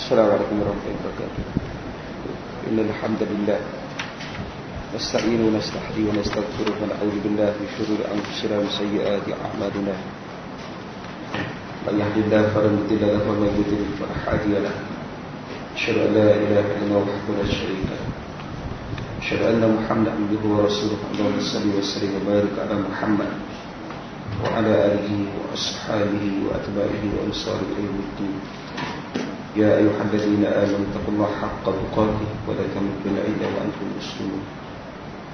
Assalamualaikum warahmatullahi wabarakatuh. Innal hamdalillah nasta'inu wa nastahdi wa nastaghfiruh wa na'udzu billahi min shururi anfusina wa sayyiati a'malina. Man yahdihillahu fala mudilla lahu wa man yudlil fala hadiya lahu. Asyhadu an la ilaha illallah wahdahu la syarika lahu. Asyhadu anna Muhammadan abduhu wa rasuluhu. Allahumma shalli wa sallim wa barik ala Muhammad wa ala alihi wa ashabihi wa atba'ihi wa ansari ilmuddin. يا أيها الذين آمنوا اتقوا الله حق تقاته ولا تموتن إلا وأنتم مسلمون.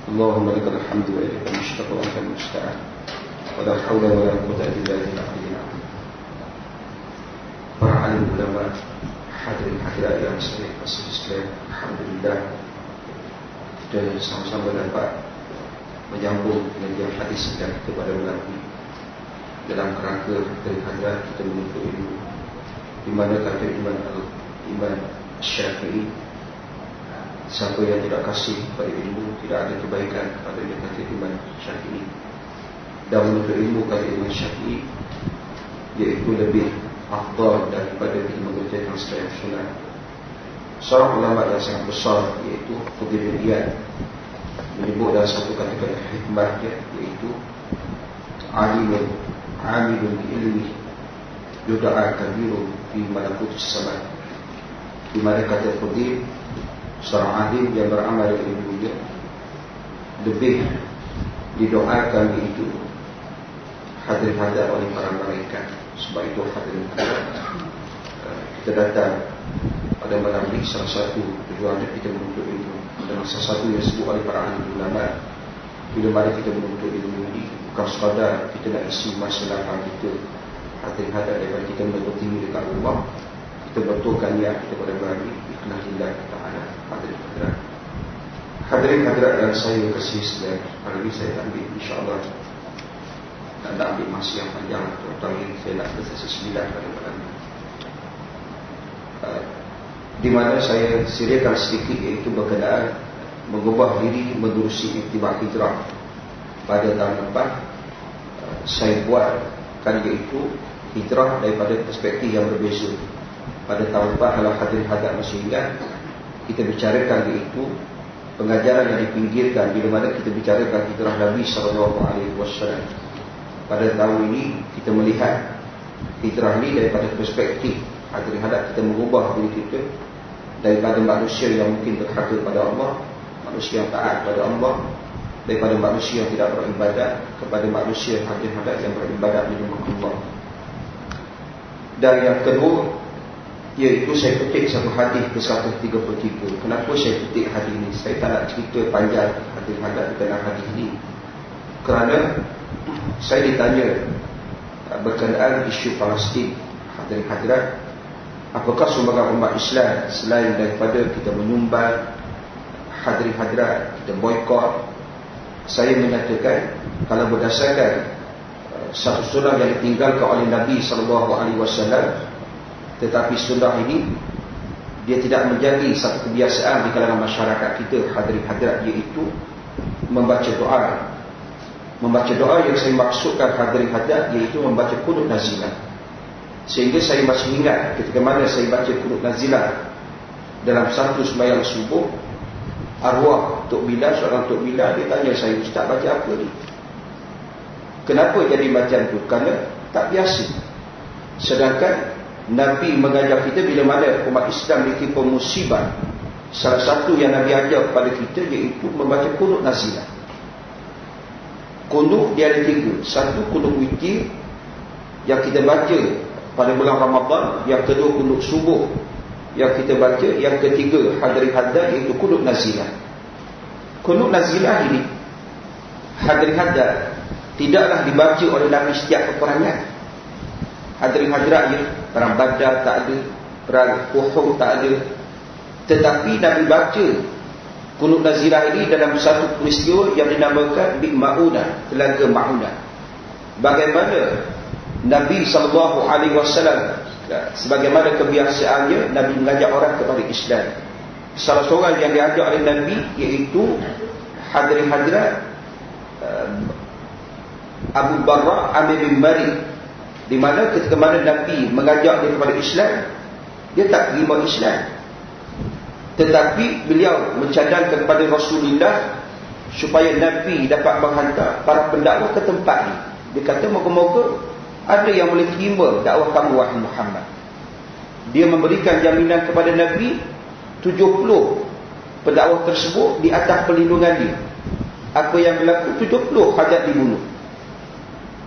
اللهم لك الحمد وإليك المشتكى وأنت المستعان ولا حول ولا قوة إلا بالله العلي العظيم. Para alim ulama, hadirin hadirat yang saya kasih sekalian, alhamdulillah kita sama-sama dapat menyambung dengan hadis yang kita pada malam ini dalam kerangka hadirin hadirat kita menuntut ilmu, di mana kata Imam Syafi'i, siapa yang tidak kasih pada ilmu tidak ada kebaikan pada dia, kata Imam Syafi'i. Dan menuntut ilmu kata Imam Syafi'i iaitu lebih afdal daripada kita mengerjakan secara sunat. Seorang ulama yang sangat besar iaitu Fudail bin Iyad menyebut dalam satu kata-kata hikmahnya iaitu alimun amilun bi ilmi yuda'a kabiru fi malakutus sama, di mana kata Fudail, seorang alim yang beramal dengan ilmunya lebih didoakan itu hadir-hadir oleh para malaikat. Sebab itu hadirin kita datang pada malam ini, salah satu tujuan kita menuntut ilmu dan salah satu yang disebut oleh para ahli ulama, bila mana kita menuntut ilmu ini bukan sekadar kita nak isi masalah kita hati-hati daripada kita menuntut tinggi dekat Allah, kita betulkan niat kita pada bagi ikhlas lillah ta'ala. Hadirin hadirat yang saya kasih sekalian, hari ini saya ambil insya-Allah tak nak ambil masa yang panjang, terutama saya nak selesai 9 pada malam ini, di mana saya sediakan sedikit iaitu berkenaan mengubah diri menerusi iktibar hijrah. Pada tahun lepas saya buatkan iaitu hijrah daripada perspektif yang berbeza. Pada tahun lepas, kalau hadirin-hadirat masih ingat, kita bicarakan iaitu pengajaran yang dipinggirkan bila mana kita bicarakan hijrah Nabi SAW. Pada tahun ini kita melihat hijrah ini daripada perspektif hadirin-hadirat, kita mengubah diri kita daripada manusia yang mungkin berhaka pada Allah, manusia yang taat pada Allah, daripada manusia yang tidak beribadat kepada manusia hadirin-hadirat yang beribadat di rumah Allah. Dan yang kedua iaitu saya petik satu hadis ke 133. Kenapa saya petik hadis ini? Saya tak nak cerita panjang hadirin-hadirat tentang hadis ini, kerana saya ditanya berkenaan isu Palestin. Hadirin-hadirat, apakah sumbangan umat Islam selain daripada kita menyumbang, hadirin-hadirat, kita boikot? Saya menyatakan kalau berdasarkan satu sunnah yang ditinggalkan oleh Nabi SAW, tetapi sunnah ini dia tidak menjadi satu kebiasaan di kalangan masyarakat kita, hadirin-hadirat, iaitu membaca doa. Membaca doa yang saya maksudkan hadirin-hadirat iaitu membaca qunut nazilah. Sehingga saya masih ingat ketika mana saya baca qunut nazilah dalam satu sembahyang subuh, arwah Tok Bilal, seorang Tok Bilal, dia tanya saya, "Ustaz, baca apa ni?" Kenapa jadi macam tu? Kerana tak biasa. Sedangkan Nabi mengajar kita bila mana umat Islam ditimpa musibah, salah satu yang Nabi ajar kepada kita iaitu membaca qunut nazilah. Qunut dia ada 3. Satu, qunut witir yang kita baca pada bulan Ramadan. Yang kedua, qunut subuh yang kita baca. Yang ketiga, hadirin-hadirat, iaitu qunut nazilah. Qunut nazilah ini, hadirin-hadirat, tidaklah dibaca oleh Nabi setiap peperangan. Hadirin-hadirat, ya, perang Badar tak ada, perang Uhud tak ada, tetapi Nabi baca qunut nazilah ini dalam satu peristiwa yang dinamakan Bi'r Ma'unah, Telaga Ma'unah. Bagaimana Nabi SAW, sebagaimana kebiasaannya, Nabi mengajak orang kepada Islam. Salah seorang yang diajak oleh Nabi iaitu hadirin-hadirat Abu Barra Amir bin Mari, di mana ketika mana Nabi mengajak dia kepada Islam, dia tak terima Islam. Tetapi beliau mencadangkan kepada Rasulullah supaya Nabi dapat menghantar para pendakwah ke tempat ni. Dia kata moga-moga ada yang boleh terima dakwah kamu wahai Muhammad. Dia memberikan jaminan kepada Nabi 70 pendakwah tersebut di atas perlindungan dia. Apa yang berlaku, 70 hajat dibunuh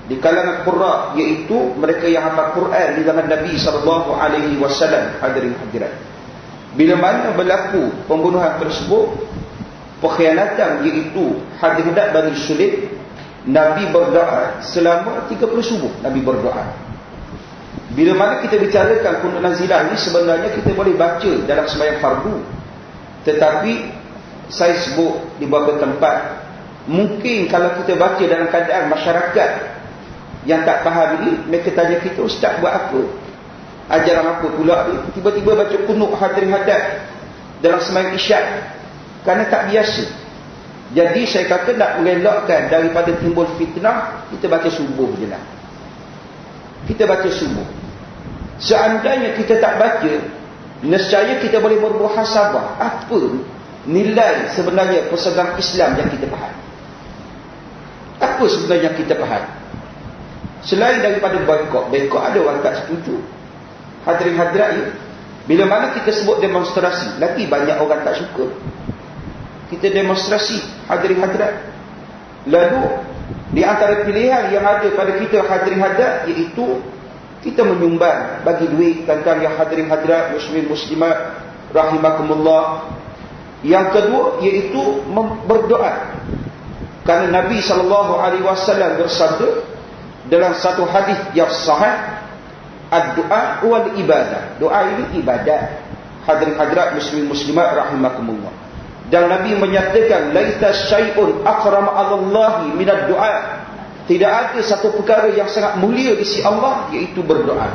di kalangan qurra, iaitu mereka yang hafal Quran di zaman Nabi SAW. Hadirin hadirat, bila mana berlaku pembunuhan tersebut, pengkhianatan, iaitu hadirat Bani Sulaim, Nabi berdoa selama 30 subuh. Nabi berdoa. Bila mana kita bicarakan kunut nazilah ini, sebenarnya kita boleh baca dalam sembahyang fardu, tetapi saya sebut di beberapa tempat, mungkin kalau kita baca dalam keadaan masyarakat yang tak faham ini, mereka tanya kita, ustaz buat apa? Ajaran apa pula ni? Tiba-tiba baca kunut hadirin hadat dalam sembahyang isyak, kerana tak biasa. Jadi saya kata nak mengelakkan daripada timbul fitnah, kita baca subuh je lah. Kita baca subuh. Seandainya kita tak baca, nescaya kita boleh bermuhasabah apa nilai sebenarnya pesanan Islam yang kita faham. Apa sebenarnya kita faham? Selain daripada boykot ada orang tak setuju. Hadirin hadirat ya, bila mana kita sebut demonstrasi, lagi banyak orang tak suka. Kita demonstrasi, hadirin hadirat. Lalu di antara pilihan yang ada pada kita hadirin hadirat, iaitu kita menyumbang, bagi duit tentang yang hadirin hadirat muslimin muslimat rahimakumullah. Yang kedua iaitu berdoa. Kerana Nabi SAW bersabda dalam satu hadis yang sahih, ad-doa wal ibadah. Doa ini ibadah. Hadirin hadirat muslimin muslimat rahimakumullah. Dan Nabi menyatakan, laita syai'un akrama 'alallahi minad du'a. Tidak ada satu perkara yang sangat mulia di sisi Allah, iaitu berdoa.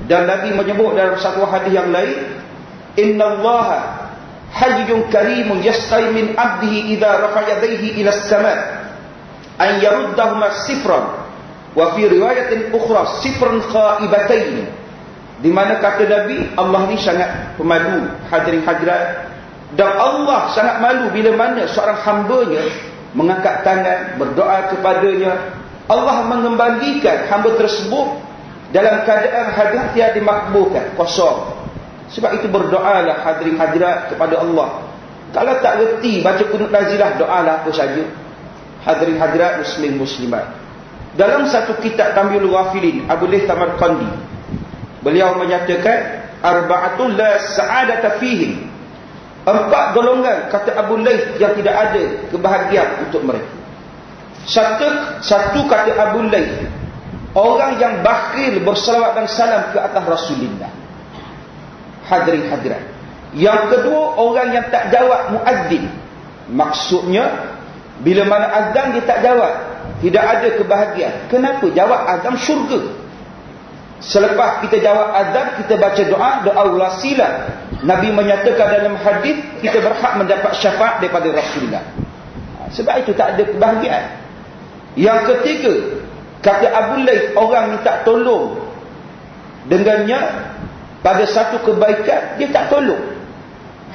Dan Nabi menyebut dalam satu hadis yang lain, innallaha hayyun karimun yasqi min 'abdihi idza rafa'a yadayhi ila as-sama' an yaruddahuma sifran wa fi riwayatin ukhra sifran khaibatain. Di mana kata Nabi, Allah ni sangat pemalu, hadirin hadirat, dan Allah sangat malu bila mana seorang hambanya mengangkat tangan berdoa kepadanya, Allah mengembalikan hamba tersebut dalam keadaan hadiah tiada dimakbulkan, kosong. Sebab itu berdoalah hadirin hadirat kepada Allah. Kalau tak reti baca kunut nazilah, doalah apa saja. Hadirin hadirat muslim muslimat. Dalam satu kitab Tamyiul Ghafilin, Abu Layth Samarqandi, beliau menyatakan arba'atul la sa'adata fihim. 4 golongan, kata Abu Layth, yang tidak ada kebahagiaan untuk mereka. Satu kata Abu Layth, orang yang bakhil bersalawat dan salam ke atas Rasulullah. Hadirin hadirat. Yang kedua, orang yang tak jawab muazzin. Maksudnya bila mana azan dia tak jawab, tidak ada kebahagiaan. Kenapa? Jawab azan syurga. Selepas kita jawab azan, kita baca doa wasilah. Nabi menyatakan dalam hadis, kita berhak mendapat syafaat daripada Rasulullah. Sebab itu tak ada kebahagiaan. Yang ketiga, kata Abu Layth, orang minta tolong dengannya pada satu kebaikan, dia tak tolong.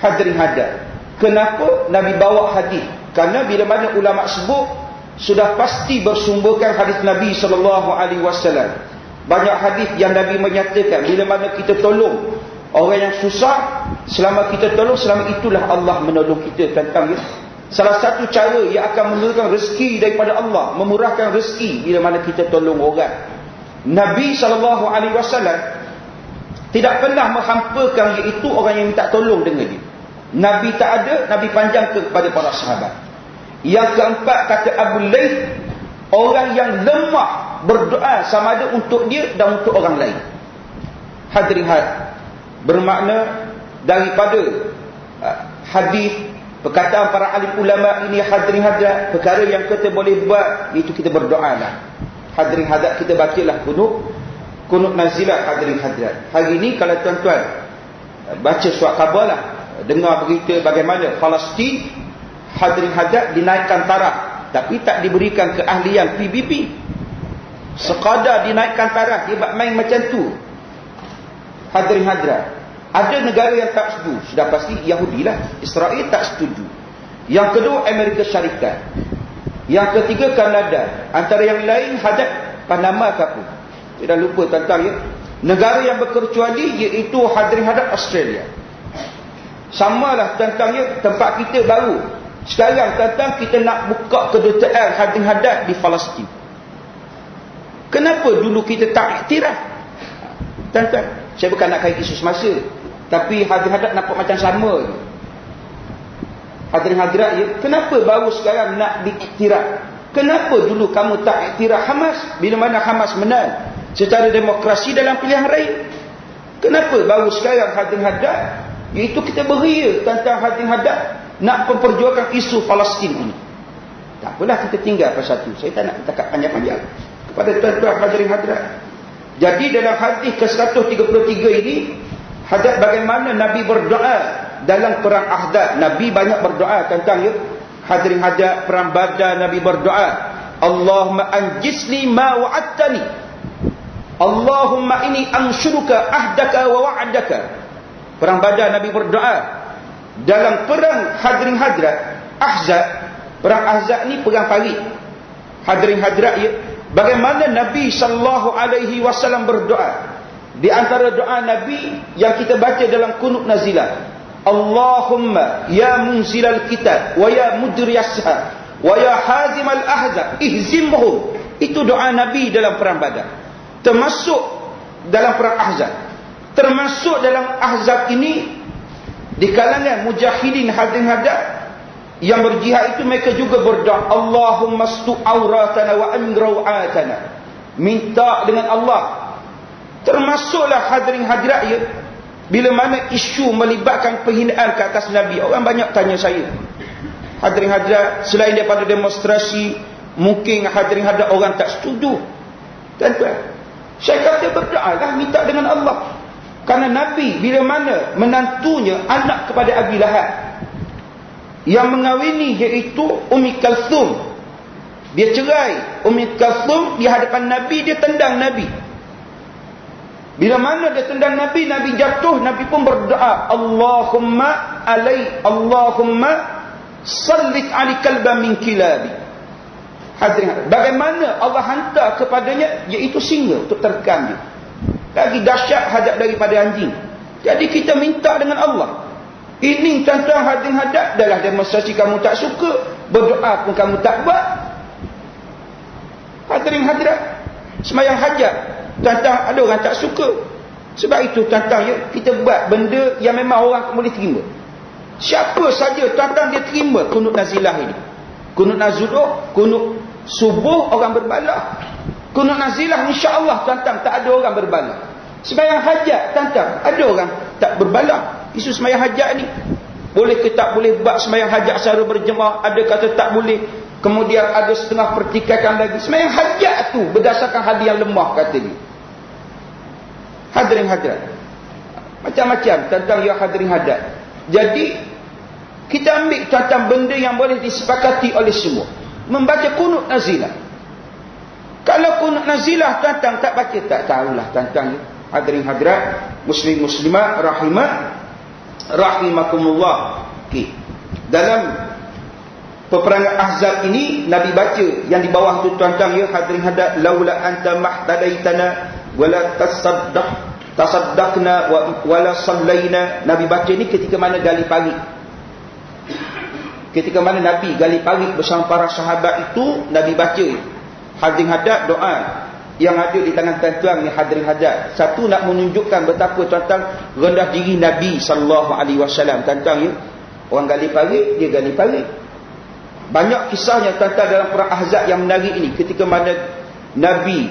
Hadirin hadirat. Kenapa Nabi bawa hadis? Kerana bila mana ulama sebut, sudah pasti bersumberkan hadis Nabi SAW. Banyak hadis yang Nabi menyatakan, bila mana kita tolong orang yang susah, selama kita tolong, selama itulah Allah menolong kita. Tentang salah satu cara yang akan menurunkan rezeki daripada Allah, memurahkan rezeki bila mana kita tolong orang. Nabi SAW tidak pernah menghampakan, iaitu orang yang minta tolong dengan dia. Nabi tak ada, Nabi panjang kepada para sahabat. Yang keempat, kata Abu Layth, orang yang lemah berdoa sama ada untuk dia dan untuk orang lain. Hadirin hadirat, bermakna daripada hadis perkataan para alim ulama ini, hadirin hadirat, perkara yang kita boleh buat itu kita berdoalah. Hadirin hadirat, kita bacalah kunut nazilah. Hadirin hadirat, hari ini kalau tuan-tuan baca surat khabar lah, dengar berita bagaimana Palestin, hadirin hadirat, dinaikkan taraf, tapi tak diberikan keahlian PBB. Sekadar dinaikkan taraf, dia buat main macam tu. Hadirin hadirat, Ada negara yang tak setuju, sudah pasti Yahudi lah. Israel tak setuju. Yang kedua Amerika Syarikat. Yang ketiga Kanada. Antara yang lain hadap Panama ke apa. Saya dah lupa tentang ya. Negara yang berkecuali iaitu hadirin hadap Australia. Samalah tentangnya tempat kita baru. Sekarang tentang kita nak buka kedutaan hadirin hadap di Palestin. Kenapa dulu kita tak iktiraf? Tentang saya bukan nak kait isu semasa, tapi hadirin hadap nampak macam sama je. Hadirin hadirat ya, kenapa baru sekarang nak diiktiraf? Kenapa dulu kamu tak iktiraf Hamas bila mana Hamas menang secara demokrasi dalam pilihan raya? Kenapa baru sekarang hadirin hadap? Iaitu kita beria tentang hadirin hadap nak memperjuangkan isu Palestin ini. Tak apalah, kita tinggal persatu. Saya tak nak cakap panjang-panjang kepada tuan-tuan hadirin hadirat. Jadi dalam hadis ke-133 ini, hadap bagaimana Nabi berdoa dalam perang Ahzab. Nabi banyak berdoa tentang ya. Hadirin hadap perang Badar, Nabi berdoa, Allahumma anjisni ma wa'adtani. Allahumma inni anshuruka ahdaka wa wa'adaka. Perang Badar Nabi berdoa. Dalam perang hadirin hadrat Ahzab, perang Ahzab ni perang parit. Hadirin hadrat ya, bagaimana Nabi SAW berdoa. Di antara doa Nabi yang kita baca dalam kunut nazilah, Allahumma ya munzilal kitab wa ya mudriyasha wa ya hazimal ahzab ihzimhum. Itu doa Nabi dalam perang Badar, termasuk dalam perang Ahzab. Termasuk dalam Ahzab ini, di kalangan mujahidin hadirin hadap yang berjihad itu, mereka juga berdoa, Allahumma stu auratana wa amrawatana. Minta dengan Allah. Termasuklah hadirin hadirat ya, bila mana isu melibatkan penghinaan ke atas Nabi. Orang banyak tanya saya, hadirin hadirat, selain daripada demonstrasi, mungkin hadirin hadirat orang tak setuju. Tuan-tuan, saya kata berdoalah, minta dengan Allah. Karena Nabi bila mana menantunya anak kepada Abi Lahab yang mengawini, iaitu Ummi Kalthum, dia cerai Ummi Kalthum di hadapan Nabi, dia tendang Nabi. Bila mana dia tendang Nabi, Nabi jatuh, Nabi pun berdoa, Allahumma sallit ali kalba min kilabi. Hadirin, bagaimana Allah hantar kepadanya, iaitu singa untuk terkam dia. Lagi dahsyat hadap daripada anjing. Jadi kita minta dengan Allah. Ini tuan-tuan hadirin hadap, dalam demonstrasi kamu tak suka, berdoa pun kamu tak buat. Hadirin hadirat, semayang hajat, tuan-tuan ada orang tak suka. Sebab itu tuan-tuan ya, kita buat benda yang memang orang boleh terima. Siapa saja tuan-tuan dia terima kunut nazilah ini. Kunut nazulah, kunut subuh orang berbalah. Kunut nazilah insya-Allah tuan-tuan tak ada orang berbalah. Sembahyang hajat tuan-tuan ada orang tak berbalah. Isu sembahyang hajat ni boleh ke tak boleh buat sembahyang hajat secara berjemaah, ada kata tak boleh. Kemudian ada setengah pertikaian lagi. Sembahyang hajat tu berdasarkan hadis yang lemah kata dia. Hadirin hadirat, macam-macam tentang ya hadirin hadirat. Jadi kita ambil tuan-tuan benda yang boleh disepakati oleh semua. Membaca kunut nazilah. Kalau kunut nazilah tuan-tuan tak baca, tak tahulah tuan-tuan. Hadirin hadirat, muslim muslimat rahimakumullah. Okey. Dalam peperangan Ahzab ini Nabi baca yang di bawah tu tuan-tuan ya hadirin hadirat, laula anta mahtadaitana wala tasaddaqna wala sallaina. Nabi baca ni ketika mana gali parit. Ketika mana Nabi gali parit bersama para sahabat itu, Nabi baca hadirin hadap doa yang ada di tangan tuan-tuan ni hadirin hadap. Satu, nak menunjukkan betapa tuan-tuan rendah diri Nabi SAW. Tuan-tuan ya, orang gali parit, dia gali parit. Banyak kisahnya tuan-tuan dalam perang Ahzab yang menarik ini. Ketika mana Nabi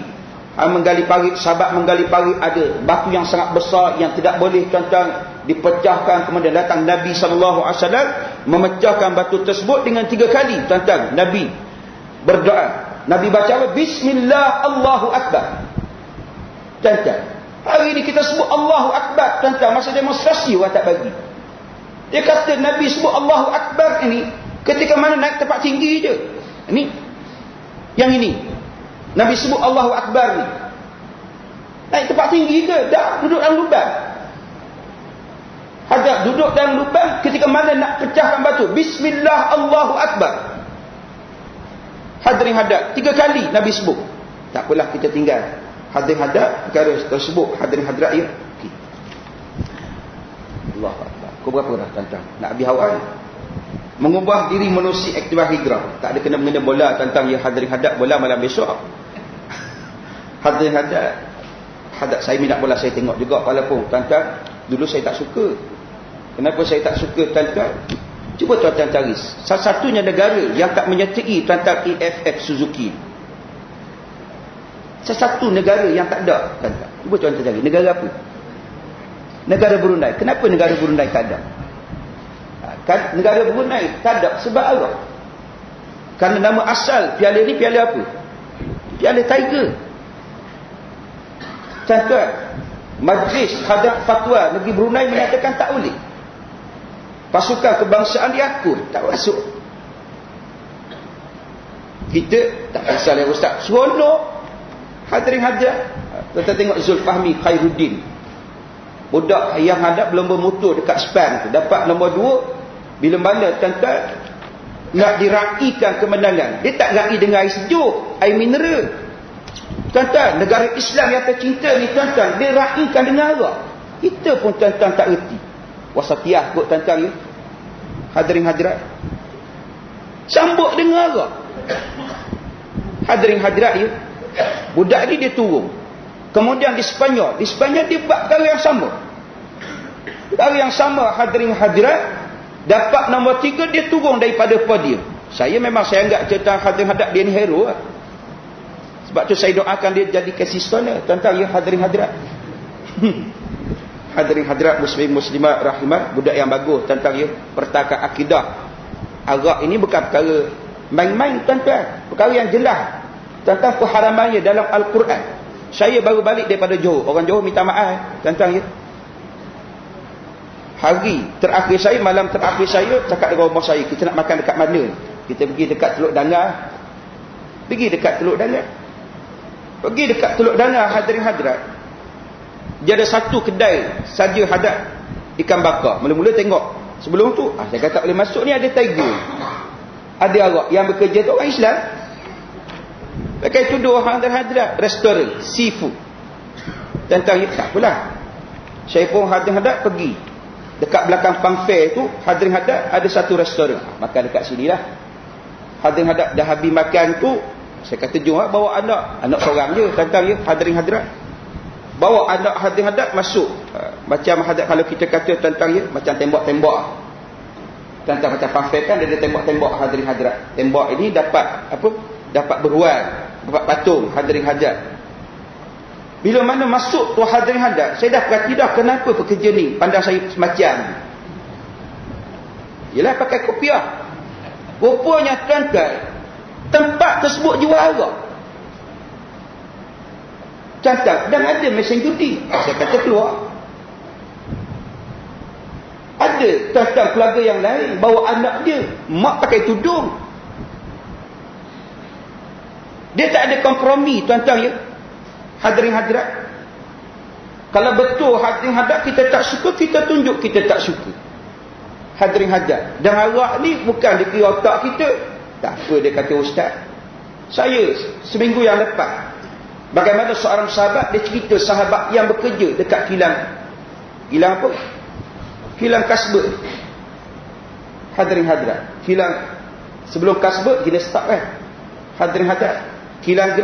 menggali parit, sahabat menggali parit, ada batu yang sangat besar yang tidak boleh tuan-tuan dipecahkan. Kemudian datang Nabi SAW memecahkan batu tersebut dengan 3 kali. Tuan-tuan, Nabi berdoa. Nabi baca Bismillah Allahu Akbar. Tuan-tuan, hari ini kita sebut Allahu Akbar tuan-tuan, masa demonstrasi orang tak bagi. Dia kata Nabi sebut Allahu Akbar ini ketika mana naik tempat tinggi je. Ini yang ini Nabi sebut Allahu Akbar ni naik tempat tinggi ke? Tak, duduk dalam lubang. Hadrat duduk dalam lubang, ketika mana nak pecahkan batu, bismillah Allahu Akbar. Hadirin hadrat 3 kali Nabi sebut. Tak apalah, kita tinggal. Hadirin hadrat perkara tersebut, hadirin hadrat ya. Okay. Allahu Akbar. Kau berapa dah tantang? Nak habis awal. Mengubah diri menerusi aktiviti hijrah. Tak ada kena-mengena bola tentang ya hadirin hadrat, bola malam besok. Hadirin hadrat saya minat bola, saya tengok juga walaupun tantang dulu saya tak suka. Kenapa saya tak suka tuan-tuan? Cuba tuan-tuan cari. Salah satunya negara yang tak menyertai tentang EFF Suzuki. Salah satu negara yang tak ada tuan-tuan. Cuba tuan-tuan cari. Negara apa? Negara Brunei. Kenapa negara Brunei tak ada? Negara Brunei tak ada sebab apa? Kerana nama asal piala ni piala apa? Piala Tiger. Tuan-tuan, Majlis Hadrat Fatwa Negeri Brunei menyatakan tak boleh. Pasukan kebangsaan diakur, tak masuk. Kita tak kisah ya Ustaz. Seronok. Hadirin hadrat. Kita tengok Zulfahmi Khairuddin. Budak yang hadap belum bermotor dekat Span tu. Dapat nombor 2. Bila mana tuan-tuan nak diraikan kemenangan. Dia tak rai dengan air sejuk, air mineral. Tuan-tuan, negara Islam yang tercinta ni tuan-tuan, dia raikan dengan arak. Kita pun tuan-tuan tak erti. Wasatiyah kot tuan-tuan ya. Hadirin hadrat. Sambut dengan arak. Hadirin hadrat ya. Budak ni dia turun. Kemudian di Sepanyol dia buat perkara yang sama. Perkara yang sama hadirin hadrat. Dapat nombor 3, dia turun daripada podium. Saya anggap cerita hadirin hadrat dia ni hero lah. Sebab tu saya doakan dia jadi kasistona. Tuan-tuan ya hadirin hadrat. Hadirin hadrat muslimat rahimat, budak yang bagus tuan-tuan ya. Pertakat akidah. Arak ini bukan perkara main-main tuan-tuan. Perkara yang jelas. Tentang keharamannya dalam Al-Quran. Saya baru balik daripada Johor. Orang Johor minta maaf tuan-tuan ya. Hari terakhir saya, malam terakhir saya cakap dengan rumah saya, kita nak makan dekat mana? Kita pergi dekat Teluk Dangar. Pergi dekat Teluk Dangar hadirin hadrat. Dia ada satu kedai saja hadap ikan bakar. Mula-mula tengok. Sebelum tu, saya kata tak boleh masuk ni, ada tiger. Ada arak. Yang bekerja tu orang Islam. Pakai tuduh hadirin hadrat. Restoran, seafood. Tentang tak apalah. Saya pun hadirin hadrat pergi. Dekat belakang Funfair tu, hadirin hadrat ada satu restoran. Makan dekat sini lah. Hadirin hadrat dah habis makan tu, saya kata jom bawa anak seorang je tentang ya hadirin hadrat. Bawa anak hadirin hadrat masuk. Macam hadrat kalau kita kata tentang ya macam tembok-tembok. Tentang macam Funfair kan ada tembok-tembok hadirin hadrat. Tembok ini dapat apa? Dapat beruang, dapat patung hadirin hadrat. Bila mana masuk tu hadirin hadrat, saya dah perhati dah kenapa pekerja ni pandang saya semacam. Yalah pakai kopiah. Rupanya tuan-tuan, tempat tersebut jual arak. Cantik. Dan ada mesin judi. Saya kata keluar. Ada tuan-tuan keluarga yang lain bawa anak dia, mak pakai tudung. Dia tak ada kompromi tuan-tuan ya. Hadirin hadrat. Kalau betul hadirin hadrat kita tak suka, kita tunjuk kita tak suka. Hadirin hadrat. Dan arak ni bukan di otak kita. Tak apa dia kata ustaz. Saya seminggu yang lepas, bagaimana seorang sahabat dia cerita sahabat yang bekerja dekat kilang apa? Kilang Kasbet. Hadirin hadrat. Kilang sebelum Kasbet kita start kan. Hadirin hadrat. Kilang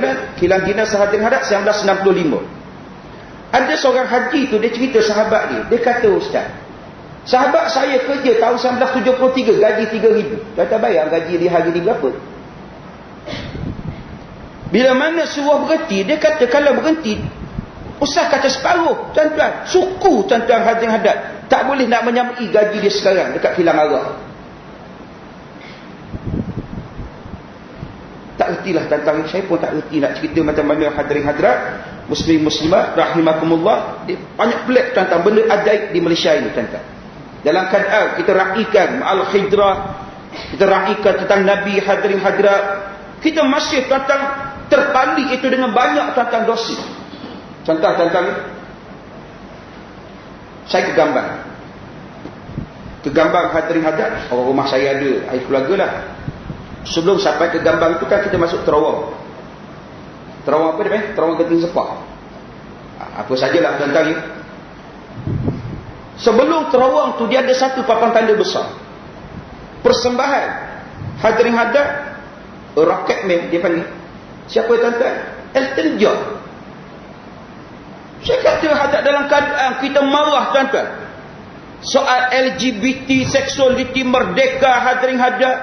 Dinas hadirin hadrat 1965. Ada seorang haji tu dia cerita sahabat dia. Dia kata ustaz, sahabat saya kerja tahun 1973 gaji 3,000. Kata bayar gaji dia hari ni berapa? Bila mana suruh berhenti, dia kata kalau berhenti usah kata separuh tuan-tuan. Suku tuan-tuan hadirin hadrat tak boleh nak menyamai gaji dia sekarang dekat kilang arak. Tak ertilah tentang saya pun tak erti nak cerita macam mana hadirin hadrat muslim-muslimat rahimakumullah. Dia banyak pelik tentang benda ajaib di Malaysia ini tuan-tuan. Dalam keadaan kita raikan al-hijrah, kita raikan tentang Nabi hadirin hadrat, kita masih tuan-tuan terpalik itu dengan banyak tuan-tuan dosa. Contoh tuan-tuan, saya ke gambar. ke Gambang hadirin hadap, orang rumah saya ada, ahli keluarga lah. Sebelum sampai ke Gambang itu kan kita masuk Terawang. Terawang apa dia? Terawang Genting Sepak. Apa sajalah tentang ni. Sebelum Terawang tu dia ada satu papan tanda besar. Persembahan hadirin hadap, Rocketman dia panggil. Siapa tuan-tuan? Elton John. Saya kata hadap dalam keadaan kita marah tuan-tuan. Soal LGBT, seksualiti, merdeka hadirin hadap.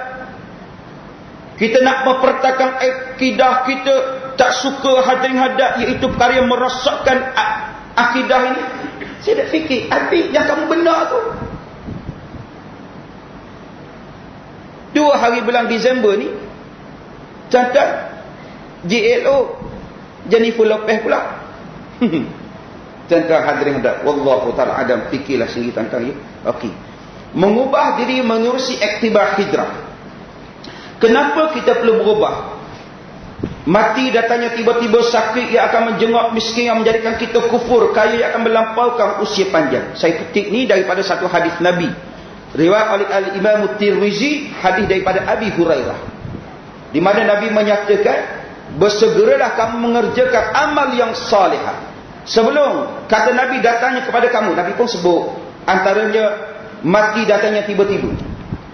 Kita nak mempertahankan akidah kita, tak suka hadirin hadap, iaitu perkara yang merosakkan akidah ini. Saya tak fikir, habis yang kamu benar tu. 2 hari bulan Disember ni, tuan-tuan, JLO Jennifer Lopez pula. Tuan-tuan hadirin hadap, wallahu ta'ala adam, fikirlah sendiri tentang ya. Okey. Mengubah diri menerusi iktibar hijrah. Kenapa kita perlu berubah? Mati datangnya tiba-tiba, sakit yang akan menjenguk, miskin yang menjadikan kita kufur, kaya yang akan melampaukan usia panjang. Saya petik ni daripada satu hadis Nabi. Riwayat oleh Al-Imam Tirmizi, hadis daripada Abi Hurairah. Di mana Nabi menyatakan, bersegeralah kamu mengerjakan amal yang salihah. Sebelum kata Nabi datangnya kepada kamu, Nabi pun sebut antaranya mati datangnya tiba-tiba.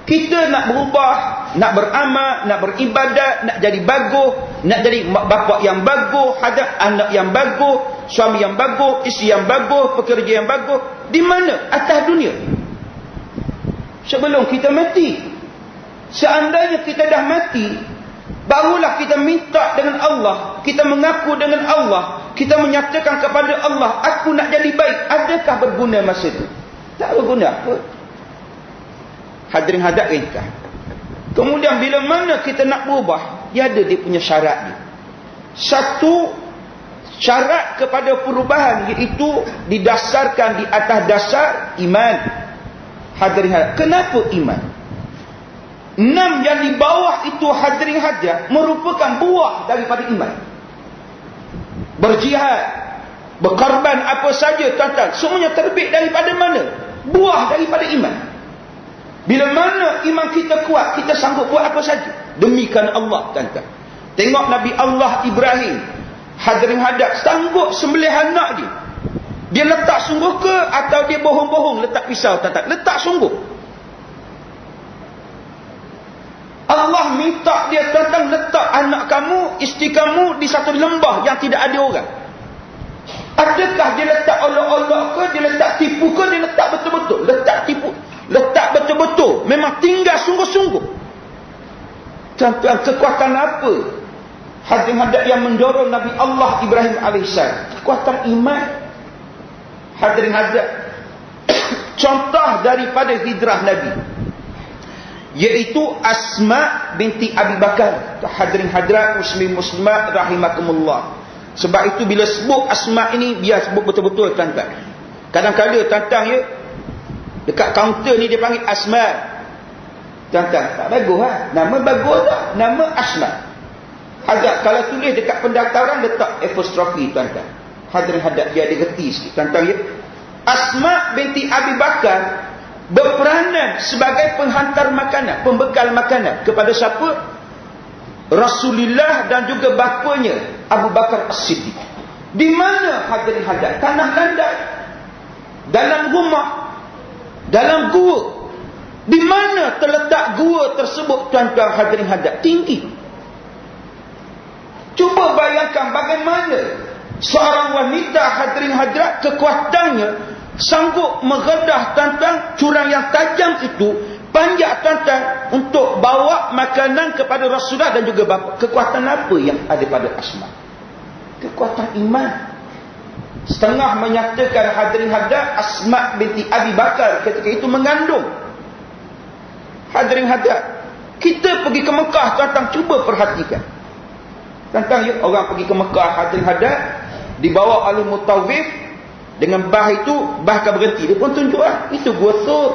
Kita nak berubah, nak beramal, nak beribadat, nak jadi bagus, nak jadi bapa yang bagus, hadap anak yang bagus, suami yang bagus, isteri yang bagus, pekerja yang bagus. Di mana? Atas dunia. Sebelum kita mati. Seandainya kita dah mati, barulah kita minta dengan Allah, kita mengaku dengan Allah, kita menyatakan kepada Allah, aku nak jadi baik. Adakah berguna masa itu? Tak berguna apa. Hadirin hadap ringkas. Kemudian bila mana kita nak berubah, dia ada dia punya syarat dia. Satu syarat kepada perubahan, iaitu didasarkan di atas dasar iman. Hadirin hadap, kenapa iman? 6 yang di bawah itu hadirin hadap merupakan buah daripada iman. Berjihad, berkorban apa saja tuan-tuan, semuanya terbit daripada mana? Buah daripada iman. Bila mana iman kita kuat, kita sanggup buat apa saja demikian Allah tuan-tuan. Tengok Nabi Allah Ibrahim, hadirin hadap, sanggup sembelih anak dia. Dia letak sungguh ke atau dia bohong-bohong letak pisau tuan-tuan? Letak sungguh. Allah minta dia tuan-tuan, letak anak kamu, isteri kamu di satu lembah yang tidak ada orang. Adakah dia letak olok-olok ke, dia letak tipu ke, dia letak betul-betul? Letak tipu, letak betul-betul, memang tinggal sungguh-sungguh. Tuan-tuan, kekuatan apa hadirin hadap yang mendorong Nabi Allah Ibrahim AS? Kekuatan iman. Hadirin hadap, contoh daripada hijrah Nabi, iaitu Asma binti Abi Bakar. Hadirin hadirat muslim muslimat rahimakumullah. Sebab itu bila sebut Asma ini, biar sebut betul-betul tuan-tuan. Kadang-kadang tuan-tuan ya, dekat kaunter ni dia panggil Asma. Tuan-tuan, tak bagus ha? Nama bagus tak? Nama Asma. Hadap kalau tulis dekat pendaftaran letak apostrofi tuan-tuan. Hadirin hadap, dia ada reti sikit tuan-tuan ya. Asma binti Abi Bakar berperanan sebagai penghantar makanan, pembekal makanan kepada siapa? Rasulullah dan juga bapanya Abu Bakar As-Siddiq. Di mana hadirin hadap? Tanah landai, dalam rumah, dalam gua. Di mana terletak gua tersebut tuan-tuan hadirin hadap? Tinggi. Cuba bayangkan bagaimana seorang wanita hadirin hadirat, kekuatannya sanggup meredah tuan-tuan jurang yang tajam itu, panjat tuan-tuan untuk bawa makanan kepada Rasulullah dan juga bapa. Kekuatan apa yang ada pada Asma? Kekuatan iman. Setengah menyatakan hadirin hadap, Asma binti Abi Bakar ketika itu mengandung. Hadirin hadap, kita pergi ke Mekah tuan-tuan, cuba perhatikan. Tuan-tuan ya, orang pergi ke Mekah hadirin hadap, dibawa oleh mutawif dengan bah itu, bah akan berhenti. Dia pun tunjuk lah, itu gua Thur.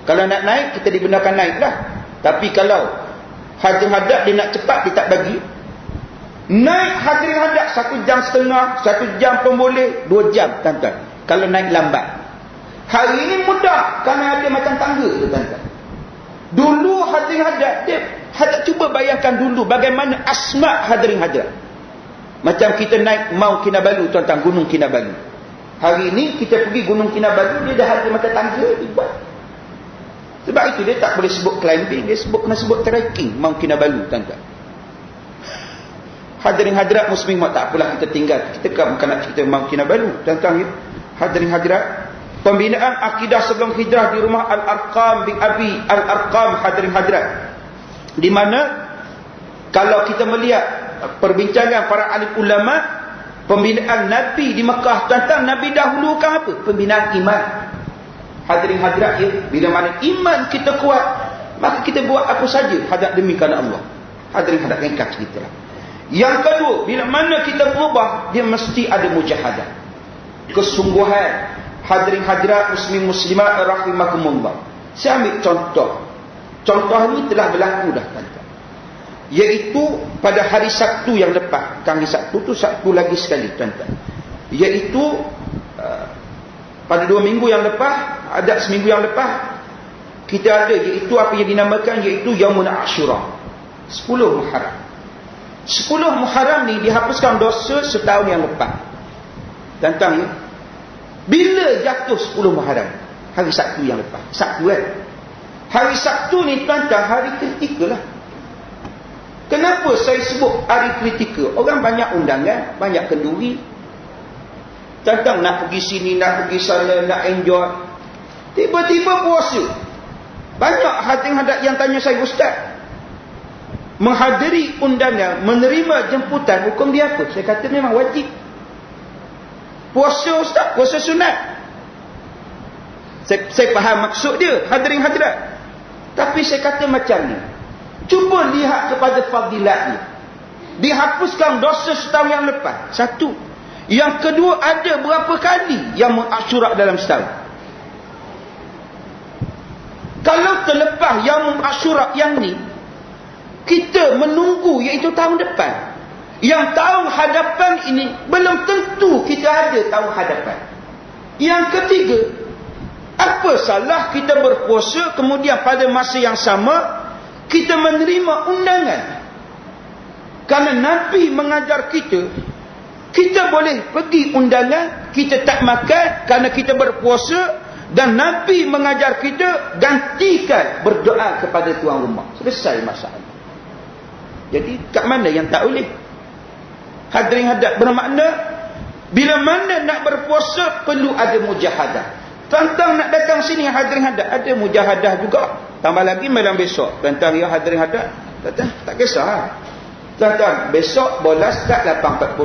Kalau nak naik, kita dibenarkan naik lah. Tapi kalau hadirin hadap dia nak cepat, dia tak bagi. Naik hadirin hadap 1,5 jam, 1 jam pun boleh, 2 jam tuan-tuan. Kalau naik lambat, Hari ini mudah kerana ada macam tangga tu tuan-tuan. Dulu hadirin hadirat, dia cuba bayangkan dulu bagaimana asma hadirin hadirat. Macam kita naik Mount Kinabalu tuan-tuan, Gunung Kinabalu. Hari ini kita pergi Gunung Kinabalu, dia dah ada macam tangga dibuat. Sebab itu dia tak boleh sebut climbing, dia kena sebut trekking Mount Kinabalu tuan-tuan. Hadirin hadirat muslimin, tak apalah kita tinggal. Kita bukan nak cerita Mount Kinabalu tuan-tuan ya. Hadirin hadirat, pembinaan akidah sebelum hijrah di rumah Al-Arqam bin Abi Al-Arqam hadirin hadirat. Di mana kalau kita melihat perbincangan para alim ulama, pembinaan Nabi di Mekah tuan-tuan, Nabi dahulukan apa? Pembinaan iman. Hadirin hadirat ya, bila mana iman kita kuat, maka kita buat apa saja hadap demi kerana Allah. Hadirin hadirat, ringkas kita lah. Yang kedua, bila mana kita berubah, dia mesti ada mujahadah, kesungguhan. Hadirin hadirat muslim muslimat rahimakumullah. Saya ambil contoh. Contoh ini telah berlaku dah tuan-tuan. Iaitu pada hari Sabtu yang lepas. Hari Sabtu tu Sabtu lagi sekali tuan-tuan. Iaitu pada 2 minggu yang lepas, ada seminggu yang lepas, kita ada iaitu apa yang dinamakan iaitu Yaumun Ashura, 10 Muharram. 10 Muharram ni dihapuskan dosa setahun yang lepas. Tuan-tuan ya, bila jatuh 10 Muharram? Hari Sabtu yang lepas. Sabtu kan? Hari Sabtu ni tuan-tuan, hari kritikal lah. Kenapa saya sebut hari kritikal? Orang banyak undangan, banyak kenduri. Tuan-tuan nak pergi sini, nak pergi sana, nak enjoy. Tiba-tiba puasa. Banyak hadirin hadirat yang tanya saya, Ustaz, menghadiri undangan, menerima jemputan, hukum dia apa? Saya kata memang wajib. Puasa Ustaz, puasa sunat. Saya faham maksud dia, hadirin hadirat. Tapi saya kata macam ni, cuba lihat kepada fadilatnya. Dihapuskan dosa setahun yang lepas, satu. Yang kedua, ada berapa kali yang mengasyurak dalam setahun? Kalau terlepas yang mengasyurak yang ni, kita menunggu iaitu tahun depan. Yang tahun hadapan ini belum tentu kita ada tahun hadapan. Yang ketiga, apa salah kita berpuasa kemudian pada masa yang sama kita menerima undangan? Kerana Nabi mengajar kita boleh pergi undangan, kita tak makan kerana kita berpuasa, dan Nabi mengajar kita gantikan berdoa kepada tuan rumah. Selesai masalah. Jadi kat mana yang tak boleh? Hadirin hadirat, bermakna bila mana nak berpuasa perlu ada mujahadah. Tuan-tuan nak datang sini hadirin hadirat, ada mujahadah juga. Tambah lagi malam besok. Tuan-tuan ya hadirin hadirat, tuan-tuan tak kisah. Tuan-tuan, besok bola start 8.45.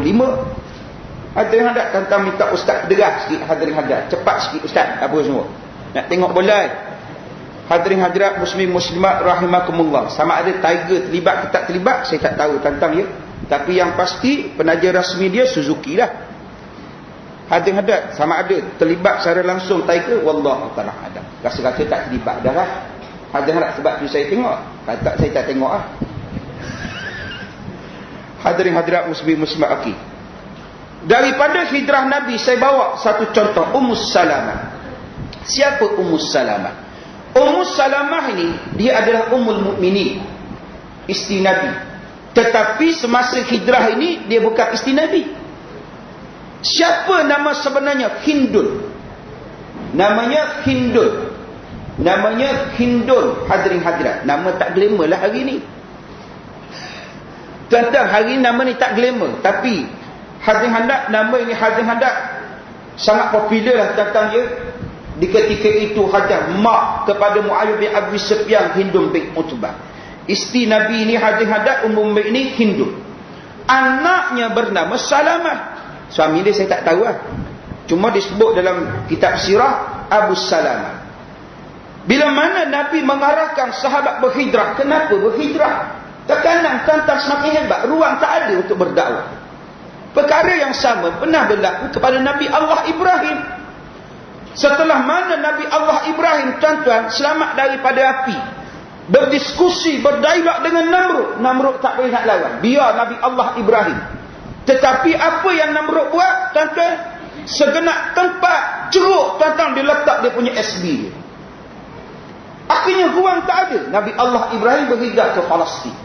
Hadirin hadirat, tuan-tuan minta ustaz derah sikit hadirin hadirat. Cepat sikit ustaz, apa semua. Nak tengok bola. Hadirin hadirat muslim muslimat rahimakumullah. Sama ada Tiger terlibat ke tak terlibat, saya tak tahu tuan-tuan ya. Tapi yang pasti penaja rasmi dia Suzuki lah. Hadirin hadirat, sama ada terlibat secara langsung Tiger, wallahu ta'ala alam. Rasa-rasa tak terlibat dah lah. Hadirin hadirat, sebab tu saya tengok. Kata saya tak tengok lah. Hadirin hadirat muslim muslimat akhi. Daripada hijrah Nabi, saya bawa satu contoh, Ummus Salamah. Siapa Ummus Salamah? Ummus Salamah ini, dia adalah Ummul Mukminin, isteri Nabi. Tetapi semasa hijrah ini, dia bukan isteri Nabi. Siapa nama sebenarnya? Hindun. Namanya Hindun. Namanya Hindun, hadirin hadirat. Nama tak glamour lah hari ni. Tuan-tuan, hari ini nama ni tak glamour. Tapi hadirin hadirat, nama ini hadirin hadirat sangat popular lah tuan-tuan ya. Di ketika itu Hajar mak kepada Muayyib bin Abi Sufyan, Hindun bin Utbah. Isteri Nabi ini hadirin hadirat, Ummul Mukminin Hindun. Anaknya bernama Salamah. Suami dia saya tak tahu lah. Cuma disebut dalam kitab sirah Abu Salamah. Bila mana Nabi mengarahkan sahabat berhijrah, kenapa berhijrah? Tekanan tuan-tuan semakin hebat, ruang tak ada untuk berdakwah. Perkara yang sama pernah berlaku kepada Nabi Allah Ibrahim. Setelah mana Nabi Allah Ibrahim tuan-tuan selamat daripada api, berdiskusi, berdialog dengan Namrud. Namrud tak boleh nak lawan, biar Nabi Allah Ibrahim. Tetapi apa yang Namrud buat tuan-tuan? segenap tempat ceruk tuan-tuan dia letak dia punya SB dia. Akhirnya ruang tak ada. Nabi Allah Ibrahim berhijrah ke Palestin.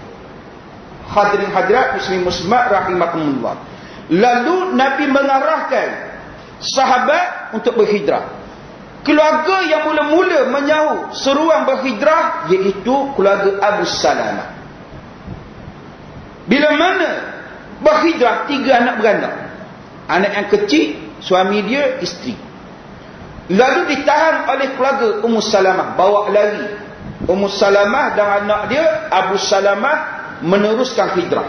Hadirin hadirat muslim muslimat rahimakumullah. Lalu Nabi mengarahkan sahabat untuk berhijrah. Keluarga yang mula-mula menyahut seruan berhijrah iaitu keluarga Abu Salamah. Bila mana berhijrah 3 anak beranak. Anak yang kecil, suami dia, isteri. Lalu ditahan oleh keluarga Ummu Salamah, bawa lari. Ummu Salamah dan anak dia Abu Salamah meneruskan hijrah.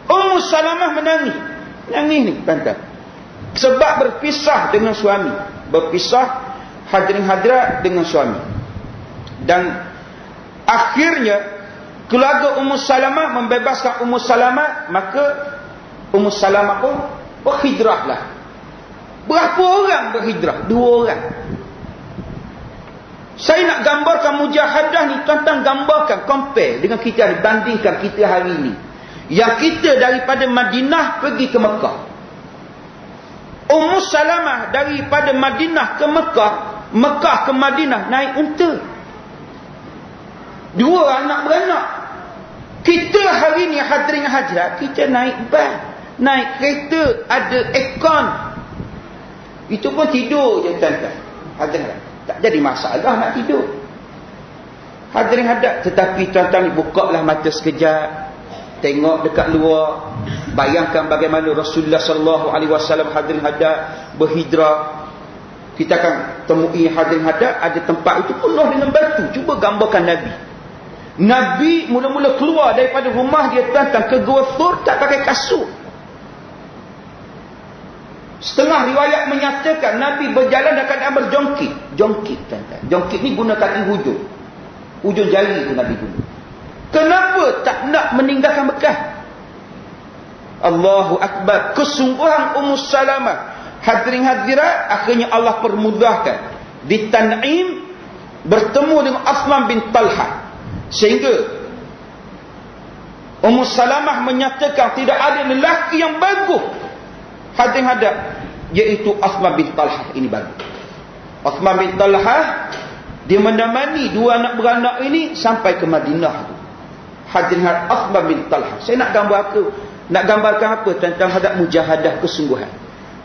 Ummu Salamah menangis. Menangis ni tuan-tuan. Sebab berpisah dengan suami. Berpisah hadirin hadirat dengan suami. Dan akhirnya keluarga Ummu Salamah membebaskan Ummu Salamah, maka Ummu Salamah pun berhijrahlah. Berapa orang berhijrah? 2 orang. Saya nak gambarkan mujahadah ni, tuan-tuan gambarkan, compare dengan kita hari, bandingkan kita hari ini. Yang kita daripada Madinah pergi ke Mekah. Ummu Salamah daripada Madinah ke Mekah, Mekah ke Madinah naik unta. 2 anak beranak. Kita hari ni hadirin hadirat, kita naik bas, naik kereta, ada aircon. Itu pun tidur je tuan-tuan. Hadirin, tak jadi masalah nak tidur. Hadirin hadirat, tetapi tuan-tuan buka lah mata sekejap, tengok dekat luar, bayangkan bagaimana Rasulullah sallallahu alaihi wasallam hadirin hadirat berhijrah. Kita akan temui hadirin hadirat ada tempat itu penuh dengan batu. Cuba gambarkan Nabi. Nabi mula-mula keluar daripada rumah dia tuan-tuan ke Gua Thur tak pakai kasut. Setengah riwayat menyatakan Nabi berjalan dan keadaan berjongkit. Jongkit tuan-tuan. Jongkit ni guna kaki hujung. Hujung jari tu Nabi guna. Kenapa tak nak meninggalkan Mekah? Allahu Akbar. Kesungguhan Ummu Salamah. Hadirin hadirat, akhirnya Allah permudahkan. Di Tan'im bertemu dengan Uthman bin Talha. Sehingga Ummu Salamah menyatakan tidak ada lelaki yang bagus. Hadirin hadirat, iaitu Uthman bin Talha ini bagus. Uthman bin Talha dia menemani 2 anak beranak ini sampai ke Madinah tu. Hadirin hadirat, Uthman bin Talha. Saya nak gambarkan apa tentang hadap mujahadah kesungguhan.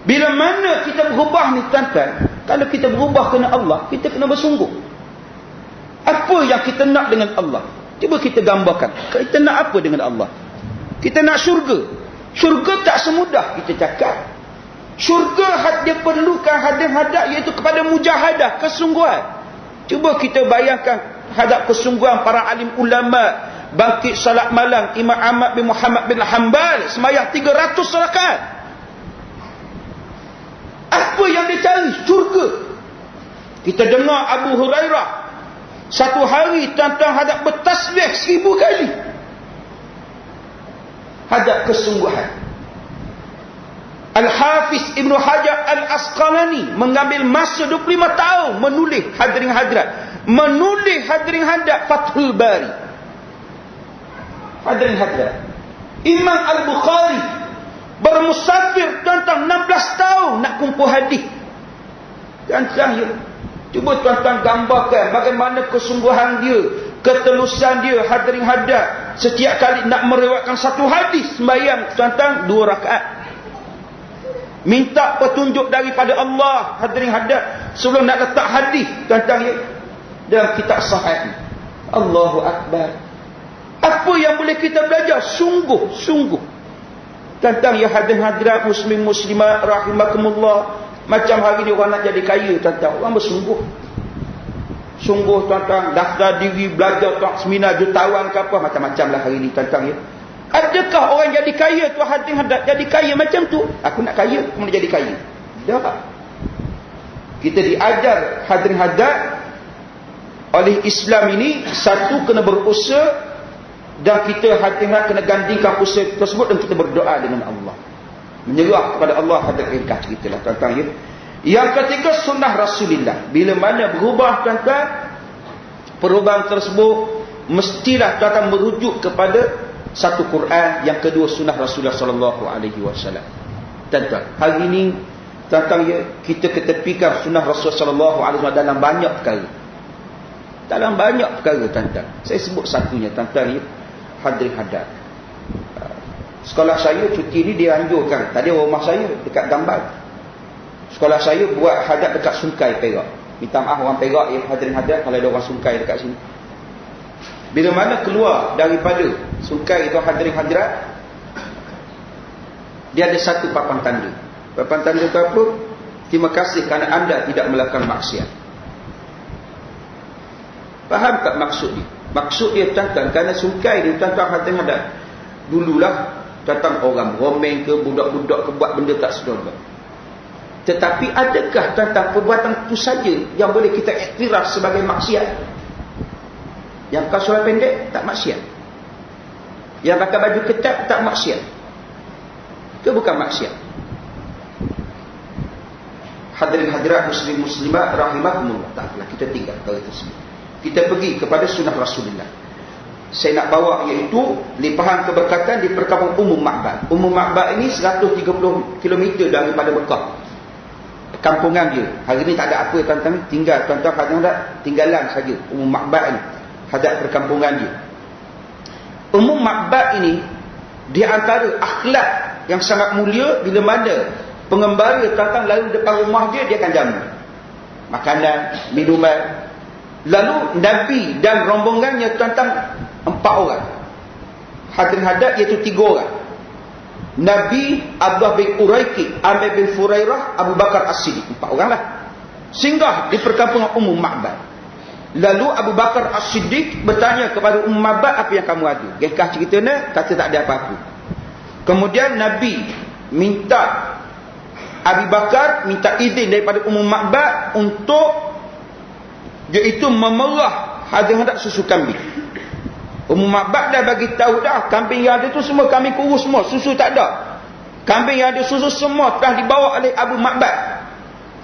Bila mana kita berubah ni tuan-tuan, kalau kita berubah kena Allah, kita kena bersungguh. Apa yang kita nak dengan Allah? Cuba kita gambarkan. Kita nak apa dengan Allah? Kita nak syurga. Syurga tak semudah kita cakap. Syurga dia perlukan hadap-hadap iaitu kepada mujahadah, kesungguhan. Cuba kita bayangkan hadap kesungguhan para alim ulama bangkit salat malam Imam Ahmad bin Muhammad bin Hanbal sembahyang 300 rakaat. Apa yang dia cari? Syurga. Kita dengar Abu Hurairah satu hari tuan-tuan hadap bertasbih 1000 kali. Hadap kesungguhan. Al-Hafiz Ibn Hajar Al-Asqalani mengambil masa 25 tahun menulis hadirin hadirat. Menulis hadirin hadirat Fathul Bari. Hadirin hadirat. Imam Al-Bukhari bermusafir tuan-tuan 16 tahun nak kumpul hadis. Dan terakhir, cuba tuan-tuan gambarkan bagaimana kesungguhan dia, ketelusan dia hadirin hadirat. Setiap kali nak meriwayatkan satu hadis sembahyang tuan-tuan 2 rakaat. Minta petunjuk daripada Allah hadirin hadirat sebelum nak letak hadis tuan-tuan ya, dalam kitab sahih. Allahu Akbar. Apa yang boleh kita belajar? Sungguh. Tuan-tuan ya hadirin hadirat muslim muslimat rahimakumullah. Macam hari ni orang nak jadi kaya tuan-tuan, orang bersungguh. Sungguh tuan-tuan, daftar diri belajar tuan seminar jutawan ke apa, macam-macam lah hari ni tuan-tuan ya. Adakah orang jadi kaya tu hadirin hadirat jadi kaya macam tu? Aku nak kaya, aku nak jadi kaya. Tak. Kita diajar hadirin hadirat oleh Islam ini, satu kena berusaha dan kita hadirin hadirat kena gandingkan usaha tersebut dan kita berdoa dengan Allah. Menyerah kepada Allah hadirin kita lah tuan-tuan ya. Yang ketiga sunnah Rasulullah. Bila mana berubah tuan-tuan, perubahan tersebut mestilah tuan-tuan merujuk kepada satu Quran, yang kedua sunnah Rasulullah sallallahu alaihi wasallam. Tuan-tuan, hari ini tentang kita ketepikan sunnah Rasulullah SAW dalam banyak perkara. Dalam banyak perkara tuan-tuan. Saya sebut satunya tuan-tuan, hadirin hadirat. Sekolah saya cuti ni dia anjurkan. Tadi rumah saya dekat Gambal. Sekolah saya buat hadap dekat Sungai Perak. Minta maaf orang Perak hadirin hadirat kalau ada orang Sungai dekat sini. Bila mana keluar daripada Sungai itu hadirin hadirat, dia ada satu papan tanda. Papan tanda itu apa? Terima kasih kerana anda tidak melakukan maksiat. Faham tak maksud dia? Maksud dia tuan-tuan, kerana Sungai ni tuan-tuan hadirin hadirat, dululah datang orang romeng ke, budak-budak ke, buat benda tak senonoh. Tetapi adakah tuan-tuan perbuatan itu saja yang boleh kita iktiraf sebagai maksiat? Yang pakai seluar pendek tak maksiat. Yang pakai baju ketat tak maksiat. Itu bukan maksiat. Hadirin hadirat muslim muslimat rahimakumullah. Taklah kita tinggal kalau itu semua. Kita pergi kepada sunnah Rasulullah. Saya nak bawa iaitu limpahan keberkatan di perkampungan Umum Ma'bad. Umum Ma'bad ini 130 km daripada Mekah. Perkampungan dia. Hari ni tak ada apa tuan-tuan, tinggal tuan-tuan kadang-kadang tinggalan saja Umum Ma'bad ni. Hadap perkampungan dia. Umum Ma'bad ini di antara akhlak yang sangat mulia bila mana pengembara datang lalu depan rumah dia akan jamu makanan, minuman. Lalu Nabi dan rombongannya tuan-tuan 4 orang. Hadirin hadap iaitu 3 orang. Nabi, Abdullah bin Uraiki, Amir bin Furairah, Abu Bakar As-Siddiq. 4 orang lah. Singgah di perkampungan Umum Ma'bad. Lalu Abu Bakar As-Siddiq bertanya kepada Umum Ma'bad, apa yang kamu ada? Ringkas ceritanya, kata tak ada apa-apa. Kemudian Nabi minta Abu Bakar minta izin daripada Umum Ma'bad untuk iaitu memerah hadap susu kambing. Umum Ma'bad dah bagi tahu dah, kambing yang ada tu semua kambing kurus semua, susu tak ada. Kambing yang ada susu semua telah dibawa oleh Abu Ma'bad.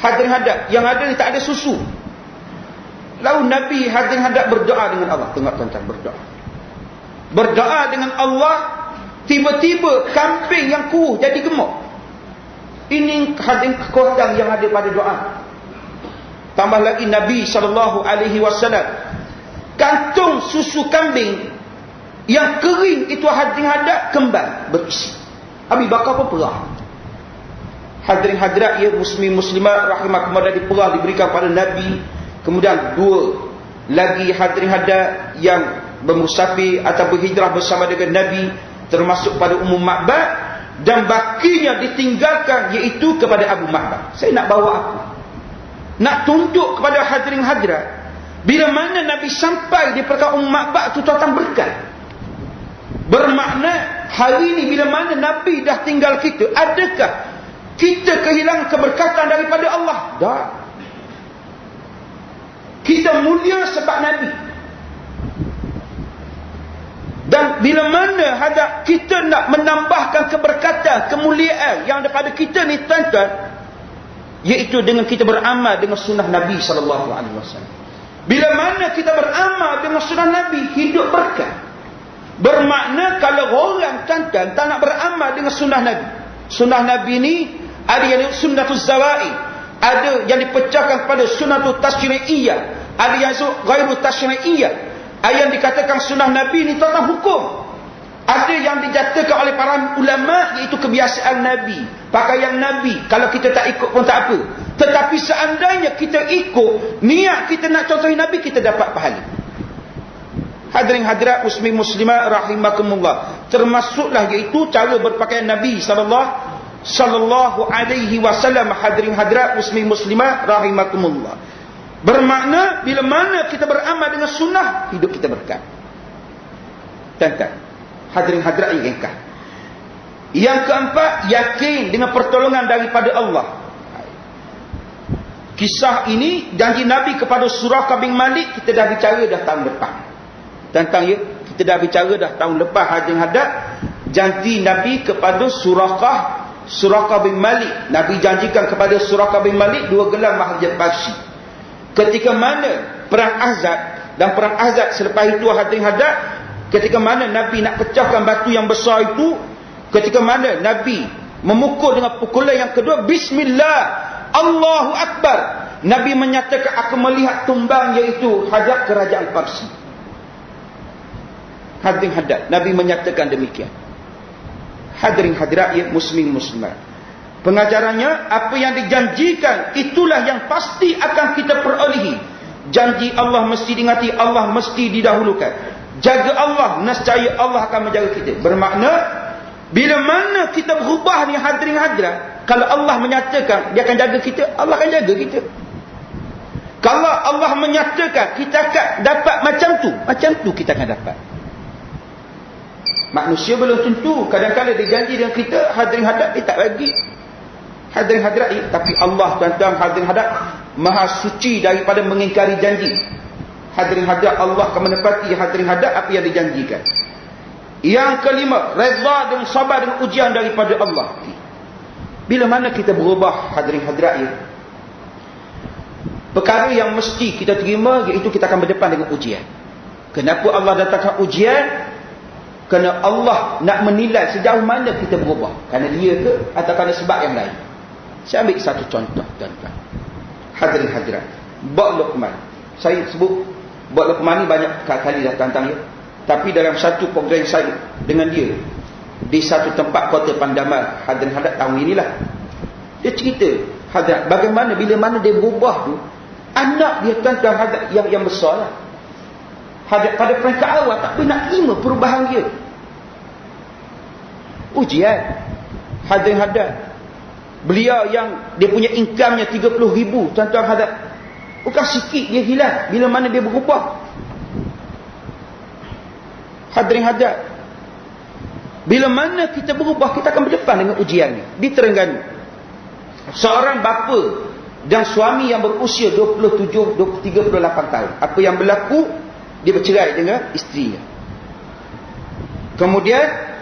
Hadirin hadap, yang ada ni tak ada susu. Lalu Nabi hadirin hadap berdoa dengan Allah. Tengok tuan-tuan, berdoa. Berdoa dengan Allah, tiba-tiba kambing yang kurus jadi gemuk. Ini hadirin kekuatan yang ada pada doa. Tambah lagi Nabi SAW kantung susu kambing yang kering itu hadirin hadap kembang berisi. Abu Bakar pun perah. Hadirin hadirat ya muslim muslimat rahimakumullah, diperah diberikan pada Nabi. Kemudian 2 lagi hadirin hadap yang bermusafir atau berhijrah bersama dengan Nabi, termasuk pada Umum Ma'bad, dan bakinya ditinggalkan iaitu kepada Abu Ma'bad. Saya nak bawa apa? Nak tunjuk kepada hadirin hadirat, bila mana Nabi sampai di perkara Umum Ma'bad itu tuan-tuan berkat. Bermakna hari ini bila mana Nabi dah tinggal kita, adakah kita kehilangan keberkatan daripada Allah? Tak. Kita mulia sebab Nabi. Dan bila mana hadap kita nak menambahkan keberkatan, kemuliaan yang daripada kita ni tuan-tuan, iaitu dengan kita beramal dengan sunnah Nabi SAW. Bila mana kita beramal dengan sunnah Nabi, hidup berkat. Bermakna kalau orang tuan-tuan tak nak beramal dengan sunnah Nabi. Sunnah Nabi ni ada yang sunnatul zawai, ada yang dipecahkan kepada sunnatul tasyri'iyah, ada yang ghairu tasyri'iyah. Ada yang dikatakan sunnah Nabi ni tentang hukum. Ada yang dijatuhkan oleh para ulama iaitu kebiasaan Nabi, pakaian Nabi. Kalau kita tak ikut pun tak apa. Tetapi seandainya kita ikut, niat kita nak contohi Nabi, kita dapat pahala. Hadirin hadirat muslim muslimat rahimakumullah, termasuklah iaitu cara berpakaian Nabi sallallahu alaihi wasallam. Hadirin hadirat muslim muslimat rahimakumullah, bermakna bila mana kita beramal dengan sunnah, hidup kita berkat. Tuan-tuan hadirin hadirat yang ringkas. Yang keempat, yakin dengan pertolongan daripada Allah. Kisah ini janji Nabi kepada Suraqah bin Malik, kita dah bicara dah tahun depan. Tentang ya, kita dah bicara dah tahun lepas hadirin hadap, janji Nabi kepada Suraqah bin Malik. Nabi janjikan kepada Suraqah bin Malik 2 gelar mahjab Basyi. Ketika mana perang Ahzab, dan perang Ahzab selepas itu hadirin hadap, ketika mana Nabi nak pecahkan batu yang besar itu, ketika mana Nabi memukul dengan pukulan yang kedua, bismillah, Allahu Akbar. Nabi menyatakan, aku melihat tumbang iaitu hajat kerajaan Parsi. Hadirin hadirat, Nabi menyatakan demikian. Hadirin hadirat, ya muslim muslimat, pengajarannya apa yang dijanjikan itulah yang pasti akan kita perolehi. Janji Allah mesti diingati, Allah mesti didahulukan. Jaga Allah, nescaya Allah akan menjaga kita. Bermakna bila mana kita berubah ni hadirin hadirat, kalau Allah menyatakan dia akan jaga kita, Allah akan jaga kita. Kalau Allah menyatakan kita akan dapat macam tu kita akan dapat. Manusia belum tentu, kadang-kadang dia janji dengan kita, hadirin hadirat dia tak bagi. Hadirin hadirat, tapi Allah tuan-tuan hadirin hadirat maha suci daripada mengingkari janji. Hadirin hadirat, Allah akan menepati hadirin hadirat apa yang dijanjikan. Yang kelima, redha dan sabar dengan ujian daripada Allah. Bila mana kita berubah hadirin hadirat, perkara yang mesti kita terima iaitu kita akan berdepan dengan ujian. Kenapa Allah datangkan ujian? Kerana Allah nak menilai sejauh mana kita berubah, kerana dia ke atau kerana sebab yang lain. Saya ambil satu contoh tuan-tuan. Hadirin hadirat, Bak Luqman. Saya sebut Bak Luqman ni banyak kali dah tantang ya. Tapi dalam satu program saya dengan dia di satu tempat kota Pandamal, hadirin hadirat tahun inilah, dia cerita hadirat bagaimana bila mana dia berubah tu, anak dia tuan-tuan hadirat yang besar lah. Hadirat pada peringkat awal tak boleh nak terima perubahan dia. Ujian. Hadirin hadirat, beliau yang dia punya income-nya 30,000 tuan-tuan hadirat, bukan sikit dia hilang bila mana dia berubah. Hadirin hadirat, bila mana kita berubah, kita akan berdepan dengan ujian ni. Di Terengganu, seorang bapa dan suami yang berusia 38 tahun. Apa yang berlaku? Dia bercerai dengan isterinya. Kemudian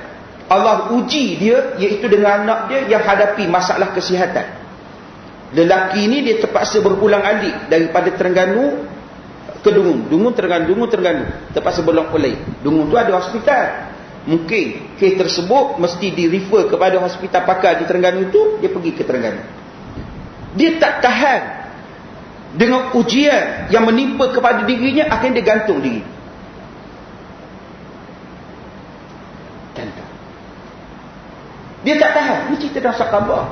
Allah uji dia iaitu dengan anak dia yang hadapi masalah kesihatan. Lelaki ni dia terpaksa berulang alik daripada Terengganu ke Dungun, Terengganu, terpaksa bolong-oleh. Dungun tu ada hospital. Mungkin kes tersebut mesti di-refer kepada hospital pakar di Terengganu tu, dia pergi ke Terengganu. Dia tak tahan dengan ujian yang menimpa kepada dirinya, akhirnya dia gantung diri. Dia tak tahan. Ini cerita dalam Sakabah.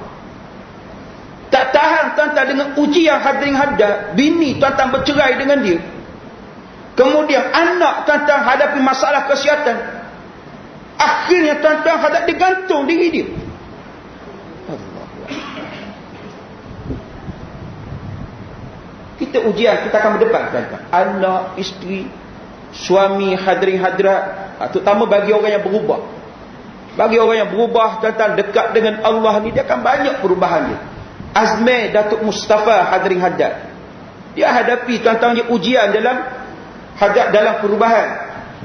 Tak tahan tuan-tuan dengan ujian hadirin hadirat. Bini tuan-tuan bercerai dengan dia. Kemudian anak tuan-tuan hadapi masalah kesihatan. Akhirnya tuan-tuan hadirat digantung diri dia. Allah. Kita ujian, kita akan berdepan tuan-tuan. Anak, isteri, suami, hadirin hadirat. Terutama bagi orang yang berubah. Bagi orang yang berubah tuan-tuan dekat dengan Allah ni, dia akan banyak perubahan dia. Azmi Datuk Mustafa hadirin hadirat, dia hadapi tuan-tuan ujian dalam hadirat dalam perubahan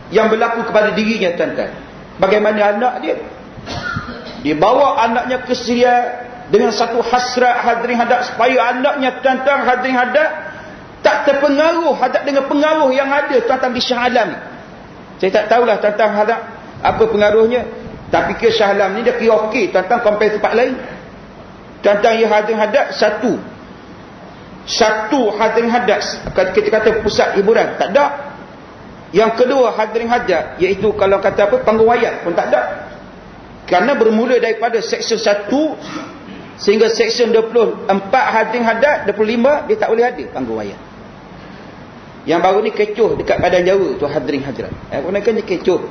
yang berlaku kepada dirinya tuan-tuan. Bagaimana anak dia? Dia bawa anaknya ke Syria dengan satu hasrat hadirin hadirat supaya anaknya tuan-tuan hadirin hadirat tak terpengaruh hadirat dengan pengaruh yang ada tuan-tuan di Shah Alam. Saya tak tahulah tuan-tuan hadirat apa pengaruhnya. Tapi ke Shah Alam ni dia kira okey tuan-tuan compare tempat lain. Tuan-tuan yang hadirin hadirat satu hadirin hadirat kita kata pusat hiburan tak ada. Yang kedua hadirin hadirat iaitu kalau kata apa panggung wayang pun tak ada. Kerana bermula daripada seksyen 1 sehingga seksyen 24 hadirin hadirat 25 dia tak boleh ada panggung wayang. Yang baru ni kecoh dekat Padang Jawa tu hadirin hadirat. Apa kan dia kecoh.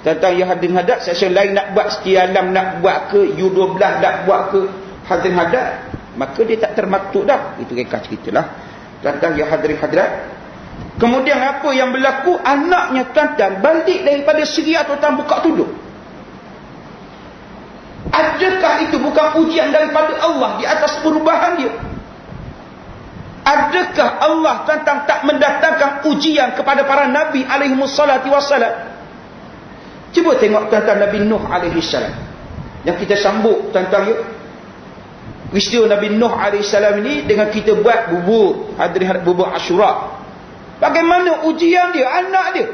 Tuan-tuan yang hadirin hadirat, seksyen lain nak buat sekian alam nak buat ke, U12 nak buat ke hadirin hadirat, maka dia tak termaktub dah. Itu reka ceritalah tuan-tuan yang hadirin hadirat. Kemudian apa yang berlaku? Anaknya tuan-tuan balik daripada Syria, tuan-tuan buka tudung. Adakah itu bukan ujian daripada Allah di atas perubahan dia? Adakah Allah tuan-tuan tak mendatangkan ujian kepada para Nabi alaihimussalatu wassalam? Cuba tengok tuan-tuan Nabi Nuh alaihissalam yang kita sambut tuan-tuan ya. Peristiwa Nabi Nuh alaihissalam ini dengan kita buat bubur hadirin bubur Asyura. Bagaimana ujian dia, anak dia.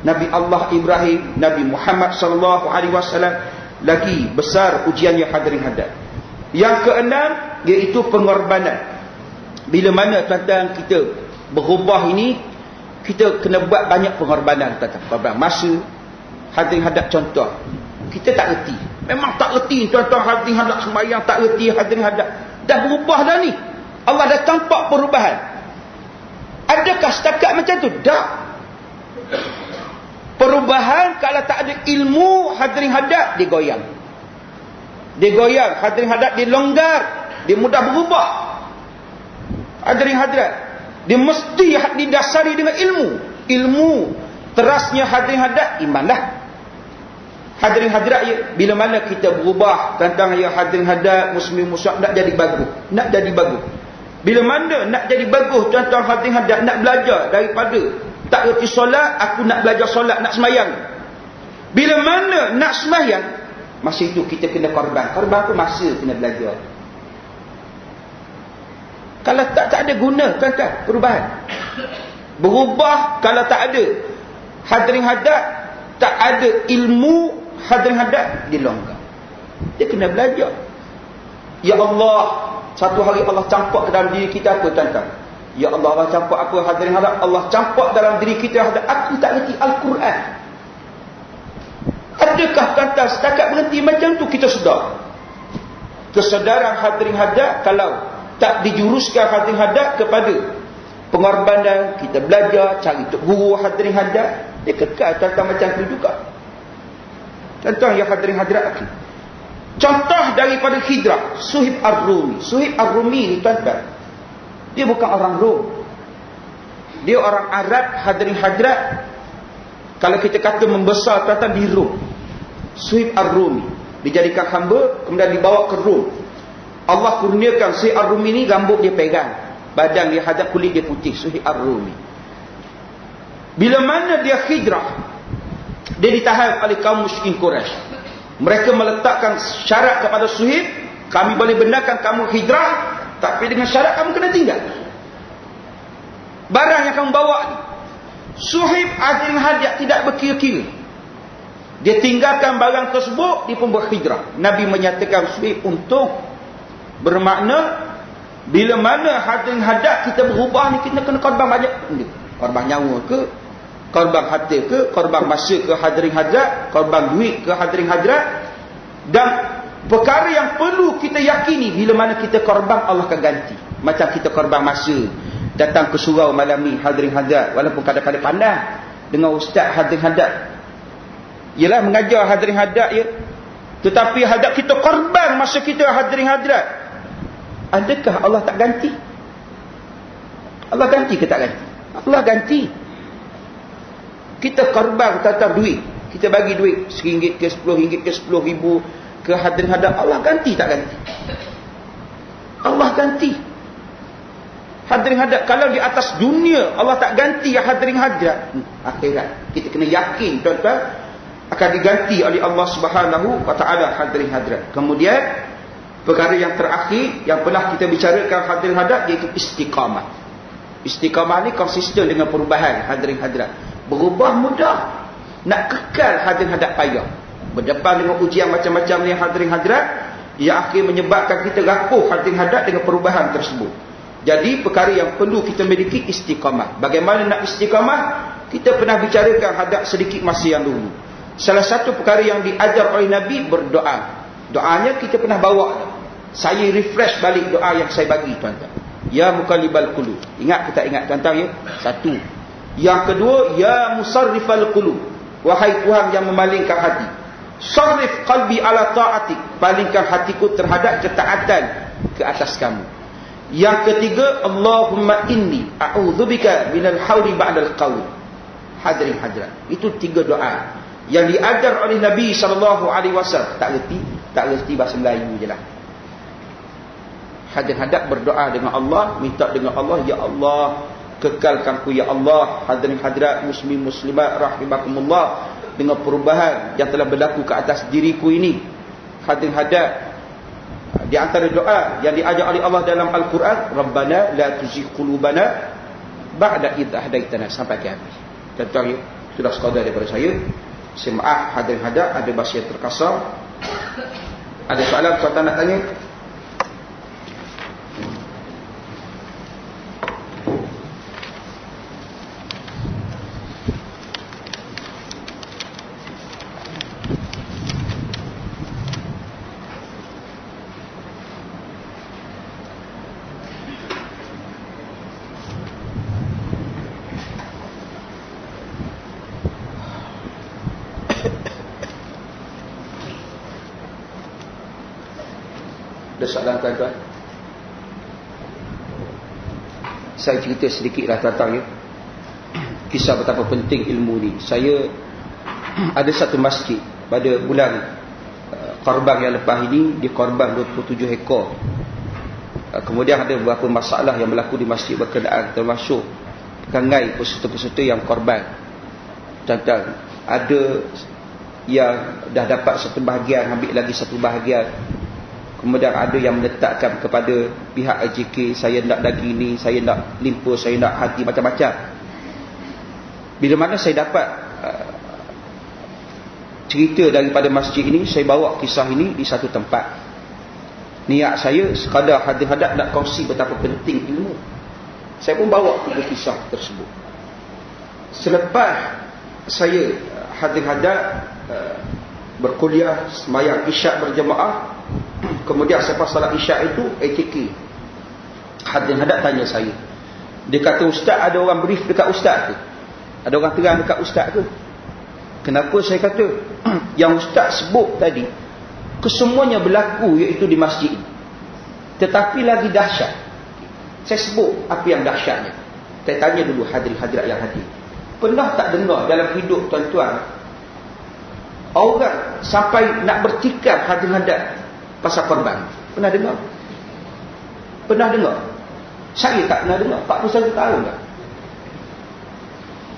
Nabi Allah Ibrahim, Nabi Muhammad sallallahu alaihi wasallam lagi besar ujian yang hadirin hadap. Yang keenam iaitu pengorbanan. Bila mana tuan-tuan kita berubah ini, kita kena buat banyak pengorbanan, tuan-tuan. Korban masa. Hadirin hadap contoh, kita tak reti. Memang tak reti tuan-tuan, hadirin hadap sembahyang tak reti, hadirin hadap. Dah berubah dah ni. Allah dah tampak perubahan. Adakah setakat macam tu? Tak. Perubahan kalau tak ada ilmu, hadirin hadap dia goyang. Dia goyang, hadirin hadap dia longgar, dia mudah berubah. Hadirin hadap, dia mesti didasari dengan ilmu. Ilmu terasnya hadirin hadap imanlah. Hadirin hadirat ya, bila mana kita berubah tentang ya hadirin hadap muslim muslim nak jadi bagus, nak jadi bagus. Bila mana nak jadi bagus tuan-tuan hadirin hadap, nak belajar daripada tak reti solat, aku nak belajar solat, nak semayang. Bila mana nak semayang, masa itu kita kena korban. Korban tu masa kena belajar. Kalau tak ada guna tuan-tuan perubahan. Berubah kalau tak ada hadirin hadap, tak ada ilmu, hadirin hadap dilonggar. Dia kena belajar. Ya Allah, satu hari Allah campak ke dalam diri kita apa tuan-tuan? Ya Allah, Allah campak apa hadirin hadap? Allah campak dalam diri kita hadap, aku tak reti Al-Quran. Adakah tuan-tuan setakat berhenti macam tu kita sedar? Kesedaran hadirin hadap kalau tak dijuruskan hadirin hadap kepada pengorbanan, kita belajar, cari tok guru hadirin hadap, dia kekal tuan-tuan macam tu juga. Contoh yang hadirin hadirat aku. Contoh daripada hijrah, Suhaib Ar-Rumi. Suhaib Ar-Rumi ni tuan-tuan, dia bukan orang Rom. Dia orang Arab hadirin hadirat. Kalau kita kata membesar tuan-tuan di Rom. Suhaib Ar-Rumi dijadikan hamba, kemudian dibawa ke Rom. Allah kurniakan Suhaib Ar-Rumi ni rambut dia pegang, badan dia hadap, kulit dia putih. Suhaib Ar-Rumi. Bila mana dia hijrah, dia ditahan oleh kaum musyrikin Quraisy. Mereka meletakkan syarat kepada Suhaib, kami boleh benarkan kamu hijrah, tapi dengan syarat kamu kena tinggal. Barang yang kamu bawa ni. Suhaib hadirin hadirat tidak berkira-kira. Dia tinggalkan barang tersebut, dia pun berhijrah. Nabi menyatakan Suhaib untung. Bermakna bila mana hadirin hadirat kita berubah ni, kita kena korban banyak. Korban nyawa ke, korban hati ke, korban masa ke hadirin hadirat, korban duit ke hadirin hadirat. Dan perkara yang perlu kita yakini, bila mana kita korban, Allah akan ganti. Macam kita korban masa datang ke surau malam ni hadirin hadirat, walaupun kadang-kadang pandang dengan ustaz hadirin hadirat, ialah mengajar hadirin hadirat ya, tetapi hadap kita korban masa kita hadirin hadirat, adakah Allah tak ganti? Allah ganti ke tak ganti? Allah ganti. Kita korban tentang duit, kita bagi duit RM1 ke RM10 ke RM10,000 ke hadirin hadap, Allah ganti tak ganti? Allah ganti. Hadirin hadap, kalau di atas dunia Allah tak ganti hadirin hadap, akhirat kita kena yakin tuan-tuan akan diganti oleh Allah Subhanahu wa taala hadirin hadap. Kemudian perkara yang terakhir yang pernah kita bicarakan hadirin hadap, iaitu istiqamah. Istiqamah ni konsisten dengan perubahan hadirin hadap. Berubah mudah, nak kekal hadirin hadap payah. Berdepan dengan ujian macam-macam ni hadirin hadirat, yang akhir menyebabkan kita rapuh hadirin hadap dengan perubahan tersebut. Jadi perkara yang perlu kita miliki istiqamah. Bagaimana nak istiqamah? Kita pernah bicarakan hadap sedikit masa yang dulu. Salah satu perkara yang diajar oleh Nabi, berdoa. Doanya kita pernah bawa. Saya refresh balik doa yang saya bagi tuan-tuan. Ya muqallibal qulub. Ingat ke tak ingat tuan-tuan ya? Satu. Yang kedua, ya musarrifal qulub. Wahai Tuhan yang memalingkan hati. Sarrif qalbi ala ta'atik. Palingkan hatiku terhadap ketaatan ke atas kamu. Yang ketiga, Allahumma inni a'udzubika minal hauli ba'dal qaul. Hadirin hadirat, itu 3 doa yang diajar oleh Nabi SAW. Tak reti bahasa Melayu je lah. Hadirin hadap berdoa dengan Allah, minta dengan Allah, ya Allah kekalkanku ya Allah. Hadirin hadirat muslim muslimat rahimakumullah, dengan perubahan yang telah berlaku ke atas diriku ini. Hadirin hadap, di antara doa yang diajar oleh Allah dalam Al-Quran, Rabbana la tuzigh qulubana ba'da idh hadaitana, sampai ke habis. Tuan-tuan, sudah sekadar daripada saya. Maaf hadirin hadap ada bahasa yang terkasar. Ada soalan tuan-tuan nak tanya? Ada soalan tuan-tuan? Saya cerita sedikitlah tentang kisah betapa penting ilmu ni. Saya ada satu masjid pada bulan korban yang lepas ini, di korban 27 ekor. Kemudian ada beberapa masalah yang berlaku di masjid berkenaan, termasuk perangai peserta-peserta yang korban. Contoh, ada yang dah dapat satu bahagian, ambil lagi satu bahagian. Kemudian ada yang meletakkan kepada pihak AJK, saya nak lagi ni, saya nak limpa, saya nak hati, macam-macam. Bila mana saya dapat cerita daripada masjid ini, saya bawa kisah ini di satu tempat. Niat saya sekadar hadap-hadap nak kongsi betapa penting ilmu. Saya pun bawa tiga kisah tersebut. Selepas saya hadap-hadap berkuliah, sembahyang isyak berjemaah, kemudian selepas salat isyak itu ATK hadap tanya saya. Dia kata, ustaz, ada orang brief dekat ustaz ke? Ada orang terang dekat ustaz ke? Kenapa? Saya kata, yang ustaz sebut tadi kesemuanya berlaku iaitu di masjid. Tetapi lagi dahsyat, saya sebut apa yang dahsyatnya. Saya tanya dulu hadirin-hadirat yang hadir, pernah tak dengar dalam hidup tuan-tuan orang sampai nak bertikar hadap pasal korban? Pernah dengar? Pernah dengar? Saya tak pernah dengar. 41 tahun dah.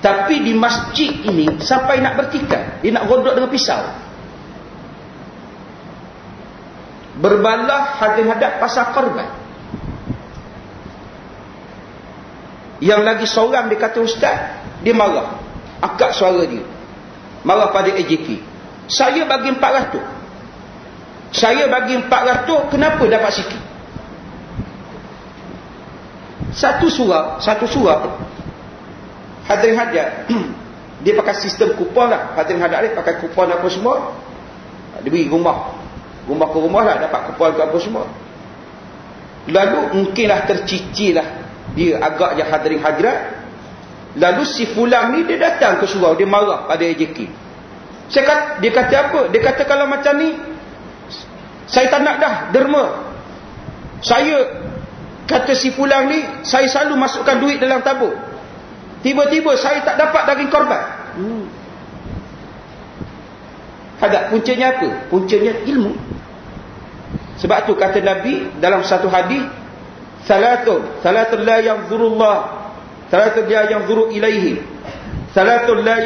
Tapi di masjid ini sampai nak bertikar, dia nak godok dengan pisau, berbalah hadap pasal korban. Yang lagi seorang dia kata, ustaz, dia marah, akak suara dia, marah pada AJK. Saya bagi 400. Saya bagi 400, kenapa dapat sikit? Satu surau hadirin hadap, dia pakai sistem kupon lah. Hadirin hadap dia pakai kupon apa semua, dia beri rumah ke rumah lah, dapat kupon ke apa semua. Lalu mungkinlah tercicil lah dia agaknya hadirin hadirat. Lalu si fulang ni dia datang ke surau, dia marah pada AJK. Dia kata apa? Dia kata, kalau macam ni saya tak nak dah derma. Saya, kata si fulang ni, saya selalu masukkan duit dalam tabung, tiba-tiba saya tak dapat daging korban. Hadap, puncanya apa? Puncanya ilmu. Sebab tu kata Nabi dalam satu hadis, salatun la yanzurullah, salatun la yanzuru ilaihi, salatun la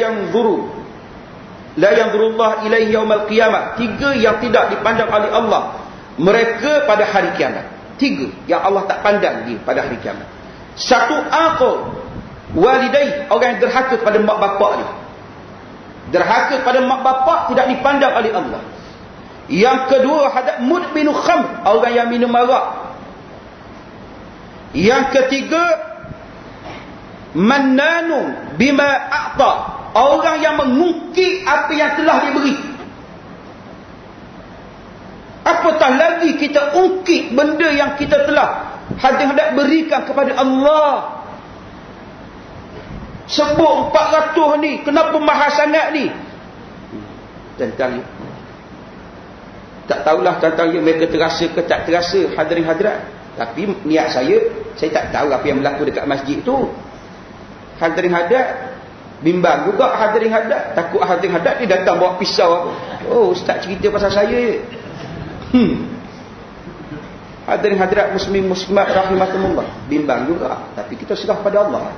yanzurullah ilaihi yaumal qiyamah. 3 yang tidak dipandang oleh Allah mereka pada hari kiamat. 3 yang Allah tak pandang dia pada hari kiamat. Satu, aqul walidai, orang yang derhaka pada mak bapak dia. Derhaka pada mak bapak tidak dipandang oleh Allah. Yang kedua, hadap mudminu khamr, orang yang minum arak. Yang ketiga, mannanun bima a'ta, orang yang mengungkit apa yang telah diberi. Apatah lagi kita ungkit benda yang kita telah hadap berikan kepada Allah. Sebut 400 ni, kenapa mahal sangat ni? Tentang tak tahulah tentang mereka terasa ke tak terasa, hadirin hadirat. Tapi niat saya tak tahu apa yang berlaku dekat masjid tu. Hadirin hadirat bimbang juga, hadirin hadirat takut hadirin hadirat dia datang bawa pisau apa. Oh, ustaz cerita pasal saya. Hadirin hadirat muslimin muslimat rahimakumullah, bimbang juga. Tapi kita serah pada Allah.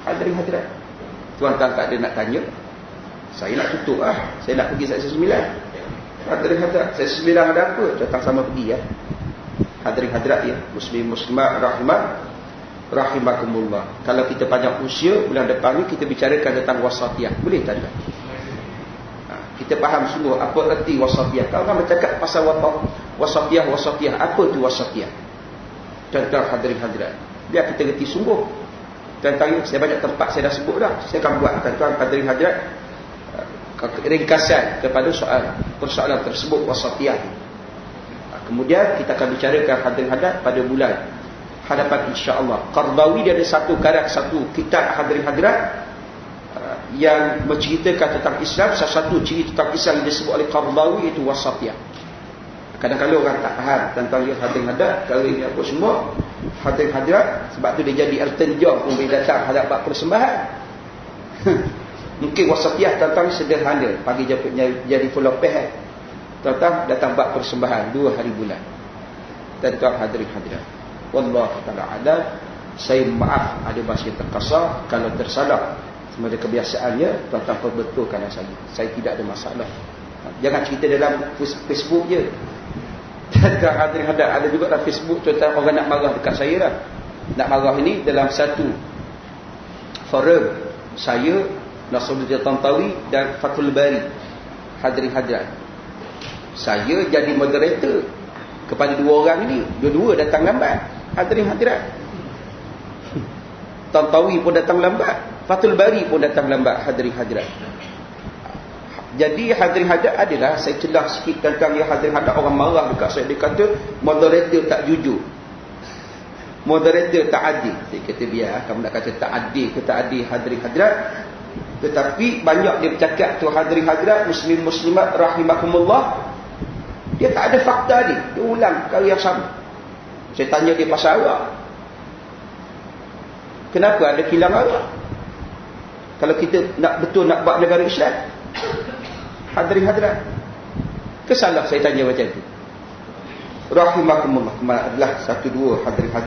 Hadirin hadirat, tuan-tuan tak ada nak tanya, saya nak tutup lah. Saya nak pergi seksi 9. Hadirin hadirat, seksi 9 ada apa? Datang sama pergi ya. Hadirin hadirat ya, muslimin muslimat rahimakumullah. Kalau kita panjang usia, bulan depan ni kita bicarakan tentang wasatiyah. Boleh tak? kita faham sungguh apa erti wasatiyah. Kalau orang bercakap pasal wasatiyah, apa tu wasatiyah? Tuan-tuan hadirin hadirat, biar kita reti sungguh. Tuan-tuan, saya banyak tempat saya dah sebut dah. Saya akan buat tuan-tuan hadirin hadirat ringkasan kepada persoalan tersebut wasatiyah. Kemudian kita akan bicarakan hadirin hadirat pada bulan hadapan insya-Allah. Qardawi dia ada satu kitab hadirin hadirat yang menceritakan tentang Islam. Salah satu ciri tentang Islam yang disebut oleh Qardawi itu wasatiyah. Kadang-kadang orang tak faham tentang hadirin hadirat kalau ini apa semua hadirin hadirat, sebab tu dia jadi Elton John pun bila datang hadap bab persembahan. Mungkin wasatiyah tentang sederhana, pagi jadi full of pay. Tuan-tuan datang bab persembahan 2 hari bulan. Tuan-tuan hadirin hadirat, wallahu taala alam. Saya maaf ada bahasa yang terkasar, kalau tersalah semasa kebiasaannya tuan-tuan perbetulkan saya tidak ada masalah. Jangan cerita dalam Facebook je. Tuan-tuan hadirin hadirat, ada juga dalam Facebook tuan-tuan orang nak marah dekat saya lah. Nak marah ini dalam satu forum saya, Nasruddin Tantawi dan Fathul Bari. Hadirin hadirat, saya jadi moderator kepada 2 orang ini. Dua-dua datang lambat. Hadirin hadirat, Tantawi pun datang lambat, Fathul Bari pun datang lambat. Hadirin hadirat, jadi hadirin hadirat adalah saya celah sikit tentang yang hadirin hadirat orang marah dekat saya. Dia kata moderator tak jujur, moderator tak adil. Saya kata biar kamu nak kata tak adil ke tak adil hadirin hadirat, tetapi banyak dia bercakap tu hadirin hadirat muslim muslimat rahimakumullah, dia tak ada fakta dia ulang kali yang sama. Saya tanya dia pasal Arab, kenapa ada kilang Arab kalau kita nak betul nak buat negara Islam? Hadirin hadirat, kesalah saya tanya macam tu. Rahimakumullah adalah 1-2 hadirin hadirat.